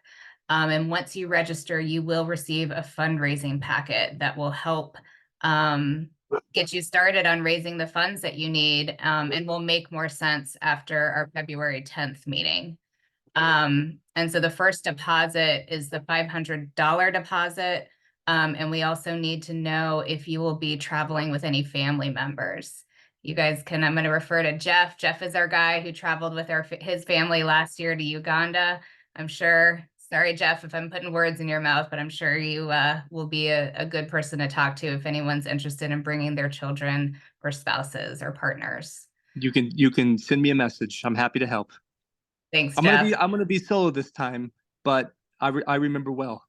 And once you register, you will receive a fundraising packet that will help get you started on raising the funds that you need, and will make more sense after our February 10th meeting. And so the first deposit is the $500 deposit. And we also need to know if you will be traveling with any family members. You guys I'm going to refer to Jeff. Jeff is our guy who traveled with his family last year to Uganda. I'm sure, sorry, Jeff, if I'm putting words in your mouth, but I'm sure you will be a good person to talk to if anyone's interested in bringing their children or spouses or partners. You can send me a message. I'm happy to help. Thanks, I'm Jeff. gonna be solo this time, but I remember well.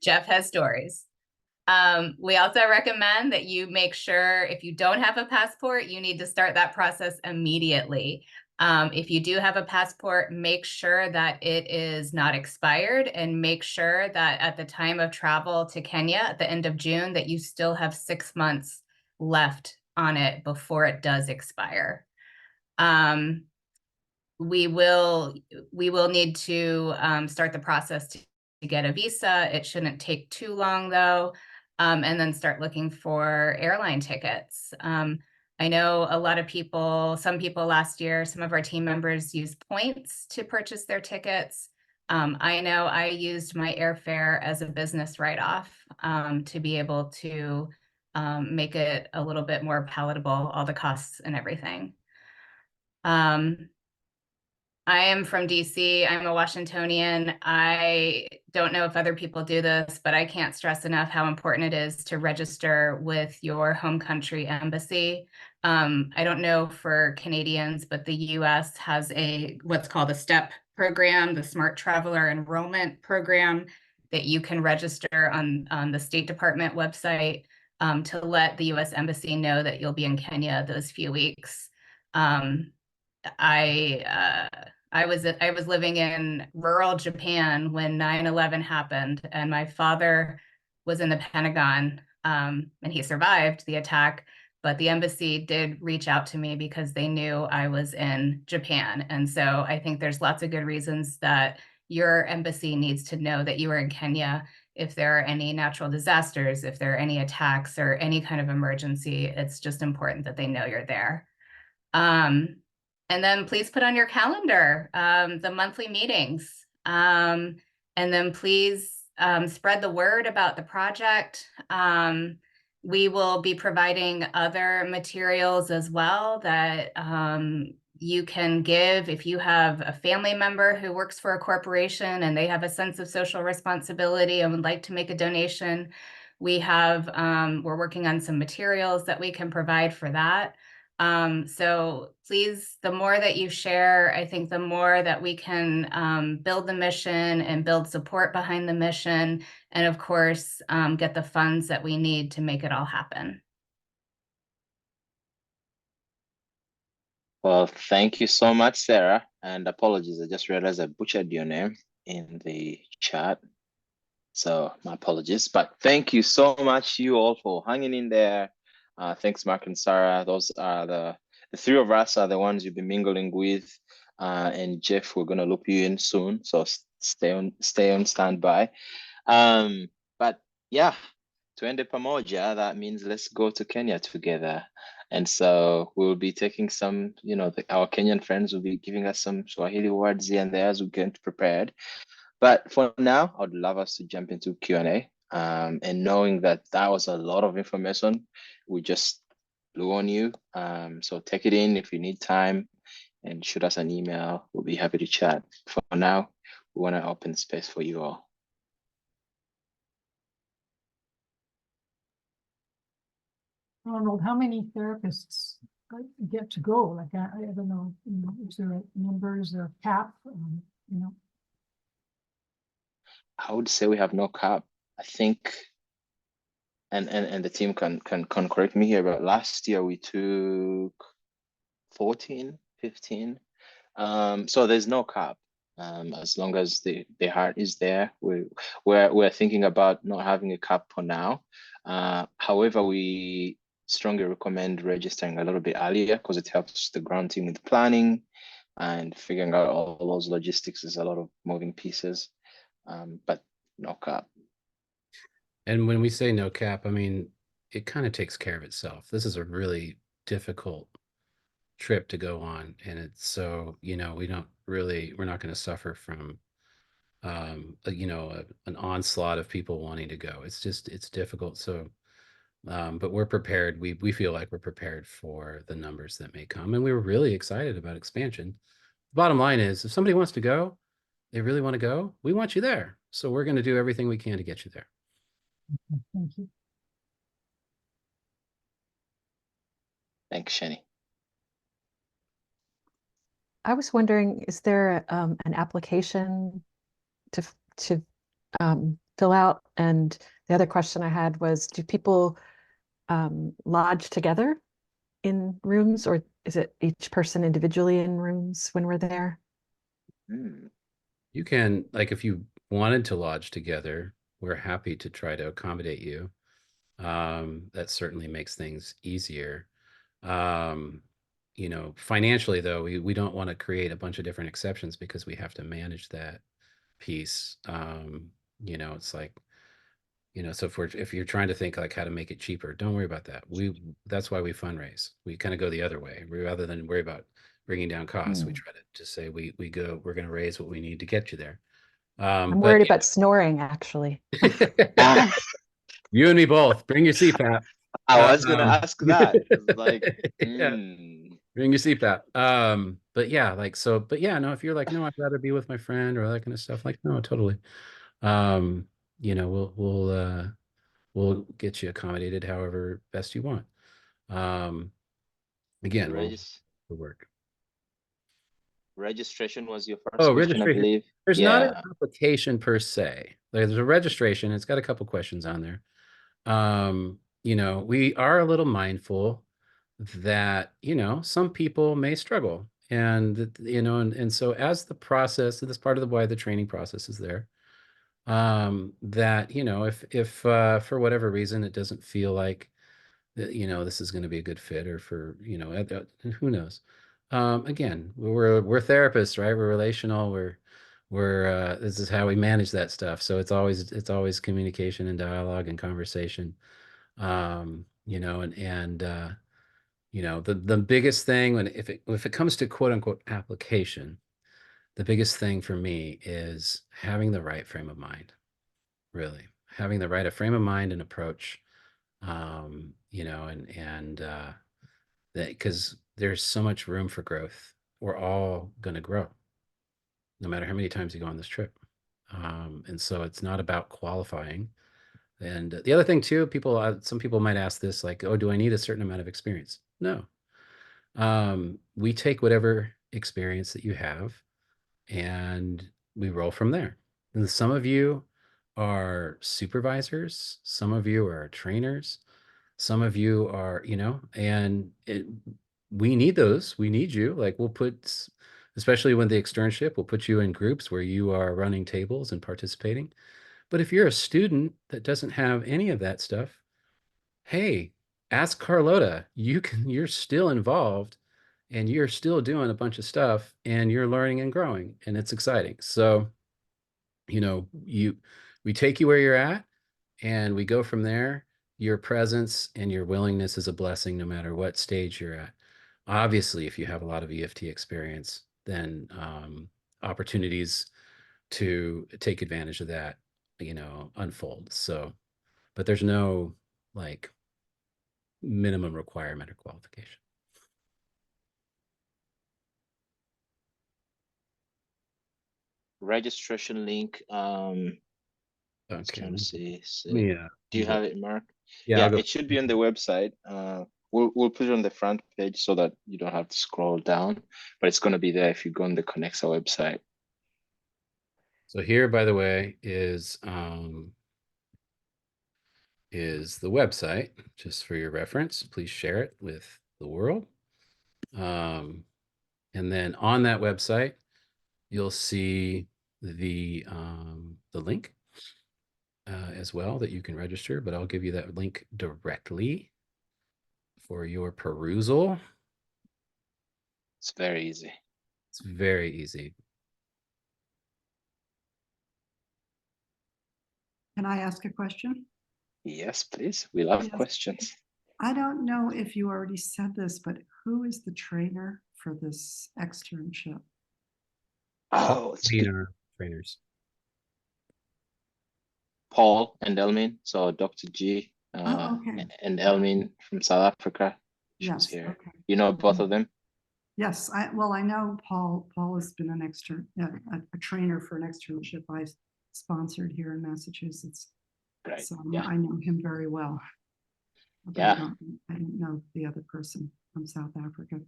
Jeff has stories. We also recommend that you make sure if you don't have a passport, you need to start that process immediately. If you do have a passport, make sure that it is not expired, and make sure that at the time of travel to Kenya at the end of June, that you still have 6 months left on it before it does expire. We will need to start the process to get a visa. It shouldn't take too long though. And then start looking for airline tickets. I know a lot of people, some people last year, some of our team members used points to purchase their tickets. I know I used my airfare as a business write-off to be able to make it a little bit more palatable, all the costs and everything. I am from DC. I'm a Washingtonian. I don't know if other people do this, but I can't stress enough how important it is to register with your home country embassy. I don't know for Canadians, but the US has what's called a STEP program, the Smart Traveler Enrollment Program, that you can register on the State Department website to let the US Embassy know that you'll be in Kenya those few weeks. I was living in rural Japan when 9/11 happened, and my father was in the Pentagon, and he survived the attack, but the embassy did reach out to me because they knew I was in Japan. And so I think there's lots of good reasons that your embassy needs to know that you are in Kenya. If there are any natural disasters, if there are any attacks or any kind of emergency, it's just important that they know you're there. And then please put on your calendar the monthly meetings. And then please spread the word about the project. We will be providing other materials as well that you can give if you have a family member who works for a corporation and they have a sense of social responsibility and would like to make a donation. We have, we're working on some materials that we can provide for that. So please, the more that you share, I think the more that we can build the mission and build support behind the mission, and of course, get the funds that we need to make it all happen. Well, thank you so much, Sarah. And apologies, I just realized I butchered your name in the chat. So my apologies, but thank you so much, you all, for hanging in there. Thanks, Mark and Sarah. Those are the three of us are the ones you'll be mingling with. And Jeff, we're gonna loop you in soon, so stay on standby. But yeah, to end the Pamoja, that means let's go to Kenya together. And so we'll be taking some, our Kenyan friends will be giving us some Swahili words here and there as we get prepared. But for now, I'd love us to jump into Q&A. And knowing that was a lot of information, we just blew on you. So take it in if you need time and shoot us an email. We'll be happy to chat. For now, we want to open space for you all. Ronald, how many therapists get to go? Like, I don't know, is there a number, is there a cap, I would say we have no cap. I think, and the team can correct me here, but last year we took 14, 15. So there's no cap. As long as the heart is there, we're thinking about not having a cap for now. However, we strongly recommend registering a little bit earlier because it helps the ground team with planning and figuring out all those logistics. There's a lot of moving pieces, but no cap. And when we say no cap, I mean, it kind of takes care of itself. This is a really difficult trip to go on. And it's so, we're not going to suffer from, an onslaught of people wanting to go. It's difficult. So, but we're prepared. We feel like we're prepared for the numbers that may come. And we were really excited about expansion. The bottom line is, if somebody wants to go, they really want to go, we want you there. So we're going to do everything we can to get you there. Thank you. Thanks, Shani. I was wondering, is there an application to fill out? And the other question I had was, do people lodge together in rooms, or is it each person individually in rooms when we're there? You can, like, if you wanted to lodge together, we're happy to try to accommodate you. That certainly makes things easier. Financially, though, we don't want to create a bunch of different exceptions because we have to manage that piece. It's like, so if you're trying to think like how to make it cheaper, don't worry about that. That's why we fundraise. We kind of go the other way. Rather than worry about bringing down costs, we try to just say we're going to raise what we need to get you there. I'm worried about snoring, actually. You and me both. Bring your CPAP. I was going to ask that. Like, bring your CPAP. But yeah, no, if you're like, no, I'd rather be with my friend or that kind of stuff, like, no, totally. We'll get you accommodated however best you want. Again, we'll work. Registration was your first question, registration. I believe. There's not an application per se. There's a registration. It's got a couple questions on there. We are a little mindful that, some people may struggle. And, and so as the process, this part of why the training process is there, that, if for whatever reason, it doesn't feel like, this is going to be a good fit, or for, who knows? Again, we're therapists, right? We're relational. We're this is how we manage that stuff. So it's always communication and dialogue and conversation. the biggest thing if it comes to quote unquote application, the biggest thing for me is having the right frame of mind, really having the right frame of mind and approach, and that, because there's so much room for growth. We're all going to grow no matter how many times you go on this trip. And so it's not about qualifying. And the other thing too, some people might ask this, like, oh, do I need a certain amount of experience? No. We take whatever experience that you have and we roll from there. And some of you are supervisors, some of you are trainers, some of you are, and we need those. We need you. Like especially when the externship, we'll put you in groups where you are running tables and participating. But if you're a student that doesn't have any of that stuff, hey, ask Carlota. You're still involved and you're still doing a bunch of stuff and you're learning and growing and it's exciting. So, we take you where you're at and we go from there. Your presence and your willingness is a blessing no matter what stage you're at. Obviously, if you have a lot of EFT experience, then opportunities to take advantage of that, unfold. So, but there's no like minimum requirement or qualification. Registration link. Okay. Trying to see. Yeah. Do you have it, Mark? Yeah, it should be on the website. We'll put it on the front page so that you don't have to scroll down, but it's going to be there if you go on the Connexa website. So here, by the way, is the website, just for your reference. Please share it with the world. And then on that website, you'll see the link as well that you can register, but I'll give you that link directly for your perusal. It's very easy. It's very easy. Can I ask a question? Yes, please. We love questions. I don't know if you already said this, but who is the trainer for this externship? Oh, it's trainers. Paul and Elmin. So Dr. G okay. and Elmin from South Africa. Yes. Here. Okay. You know both of them? Yes. I know Paul. Paul has been a trainer for an externship I sponsored here in Massachusetts. Great. So I know him very well. But Yeah. I don't know the other person from South Africa.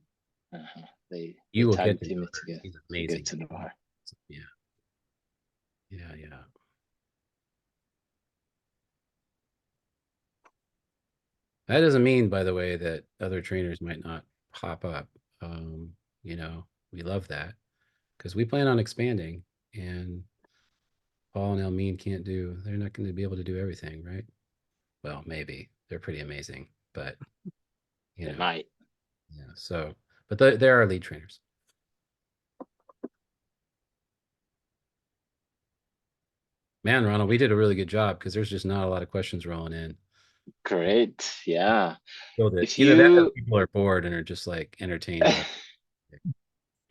They You will tag get team it together. He's amazing. Get to know her. Yeah. That doesn't mean, by the way, that other trainers might not pop up. We love that because we plan on expanding, and Paul and Elmeen they're not going to be able to do everything, right? Well, maybe. They're pretty amazing, but They might. Yeah. So, but they're our lead trainers. Man, Ronald, we did a really good job because there's just not a lot of questions rolling in. Great. Yeah. If Either that or people are bored and are just like entertained.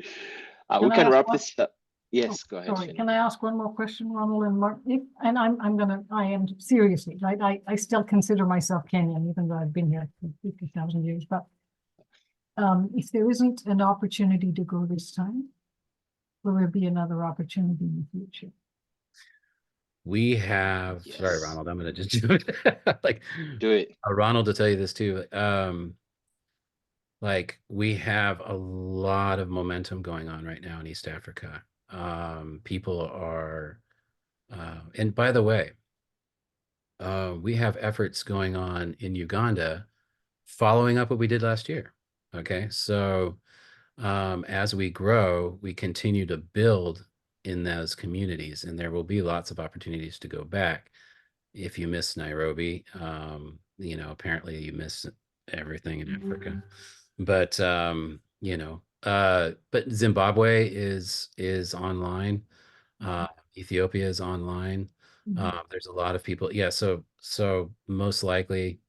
We can wrap this up. Yes, go ahead. Sorry, can I ask one more question, Ronald and Mark? I am seriously, right? I still consider myself Kenyan, even though I've been here for 50,000 years. But if there isn't an opportunity to go this time, will there be another opportunity in the future? We have, sorry, Ronald, I'm going to just do it. Do it. Ronald, to tell you this too. We have a lot of momentum going on right now in East Africa. People are, and by the way, we have efforts going on in Uganda following up what we did last year. Okay. So as we grow, we continue to build in those communities, and there will be lots of opportunities to go back. If you miss Nairobi, apparently you miss everything in Africa. But but Zimbabwe is online. Ethiopia is online. There's a lot of people. Yeah, so most likely,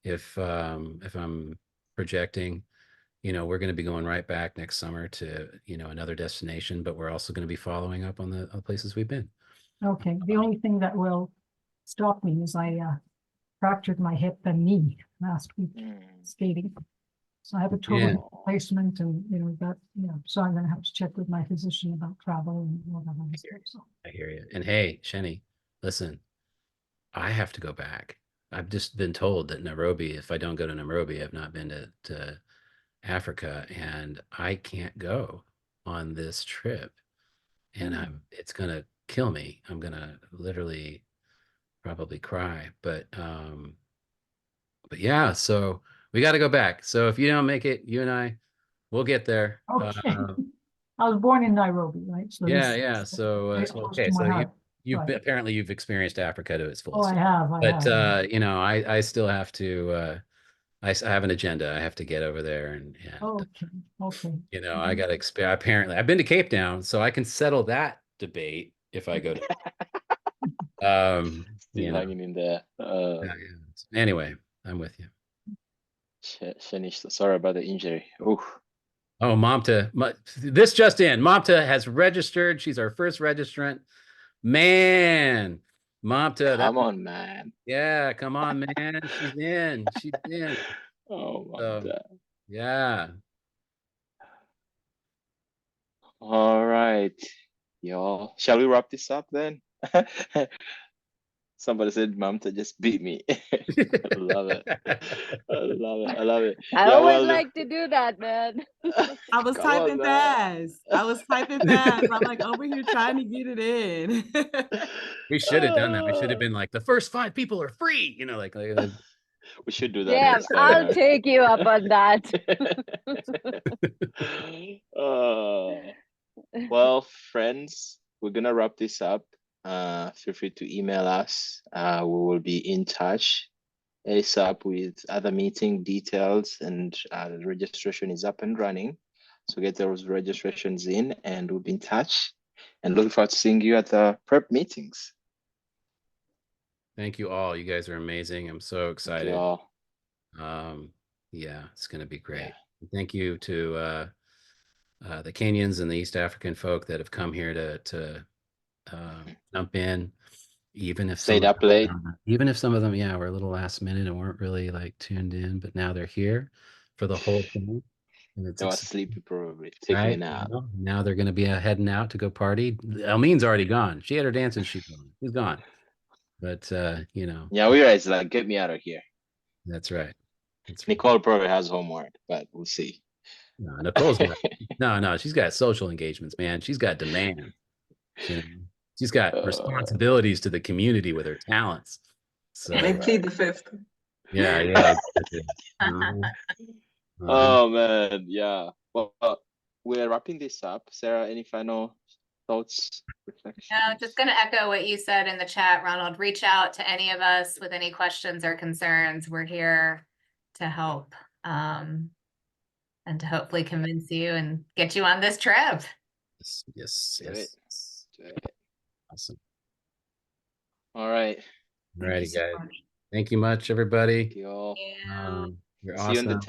if I'm projecting, you know, we're going to be going right back next summer to, you know, another destination, but we're also going to be following up on the places we've been. Okay, the only thing that will stop me is I fractured my hip and knee last week skating. So I have a total hip replacement, and you know that, you know, so I'm going to have to check with my physician about travel and all that other stuff. So. I hear you. And hey, Sheni, listen, I have to go back. I've just been told that Nairobi, if I don't go to Nairobi, I've not been to Africa, and I can't go on this trip. And it's gonna kill me. I'm gonna literally probably cry. But yeah, so we got to go back. So if you don't make it, you and I, we'll get there. Okay. I was born in Nairobi, right? So Yeah. So okay. So right. you've experienced Africa to its Oh, fullest. I have. But you know, I still have to. I have an agenda. I have to get over there, and okay. You know, I got to experience. Apparently, I've been to Cape Town, so I can settle that debate if I go to. Still hanging in there. Anyway, I'm with you. Shanish, sorry about the injury. Ooh. Oh, this just in. Mamta has registered. She's our first registrant. Man, Mamta. Come on, man. Yeah, come on, man. She's in. She's in. Oh, Mamta. Yeah. All right, y'all. Shall we wrap this up then? Somebody said Mamta just beat me. I love it. I love it. I always like to do that, man. I was typing fast. I'm like over here trying to get it in. We should have done that. We should have been like, the first 5 people are free. You know, like we should do that. Damn, I'll take you up on that. Well, friends, we're gonna wrap this up. Feel free to email us. We will be in touch ASAP with other meeting details, and the registration is up and running. So get those registrations in, and we'll be in touch. And looking forward to seeing you at the prep meetings. Thank you all. You guys are amazing. I'm so excited. Thank you all. Yeah, it's gonna be great. Yeah. Thank you to the Kenyans and the East African folk that have come here to jump in, even if stayed up late. Even if some of them, were a little last minute and weren't really like tuned in, but now they're here for the whole thing. And they were sleepy, probably taking a nap. Now they're going to be heading out to go party. Elmine's already gone. She had her dancing shoes on. She's gone. But you know. Yeah, we guys like, get me out of here. That's right. Nicole probably has homework, but we'll see. No, Nicole's got no. She's got social engagements, man. She's got demand. You know, she's got responsibilities to the community with her talents. So I plead the fifth. Yeah. Oh man, yeah. Well, we're wrapping this up. Sarah, any final thoughts, reflections? No, just going to echo what you said in the chat, Ronald. Reach out to any of us with any questions or concerns. We're here to help and to hopefully convince you and get you on this trip. Yes. Awesome. All right. Alrighty, guys. Thank you much, everybody. Thank you all. You're See you in the awesome.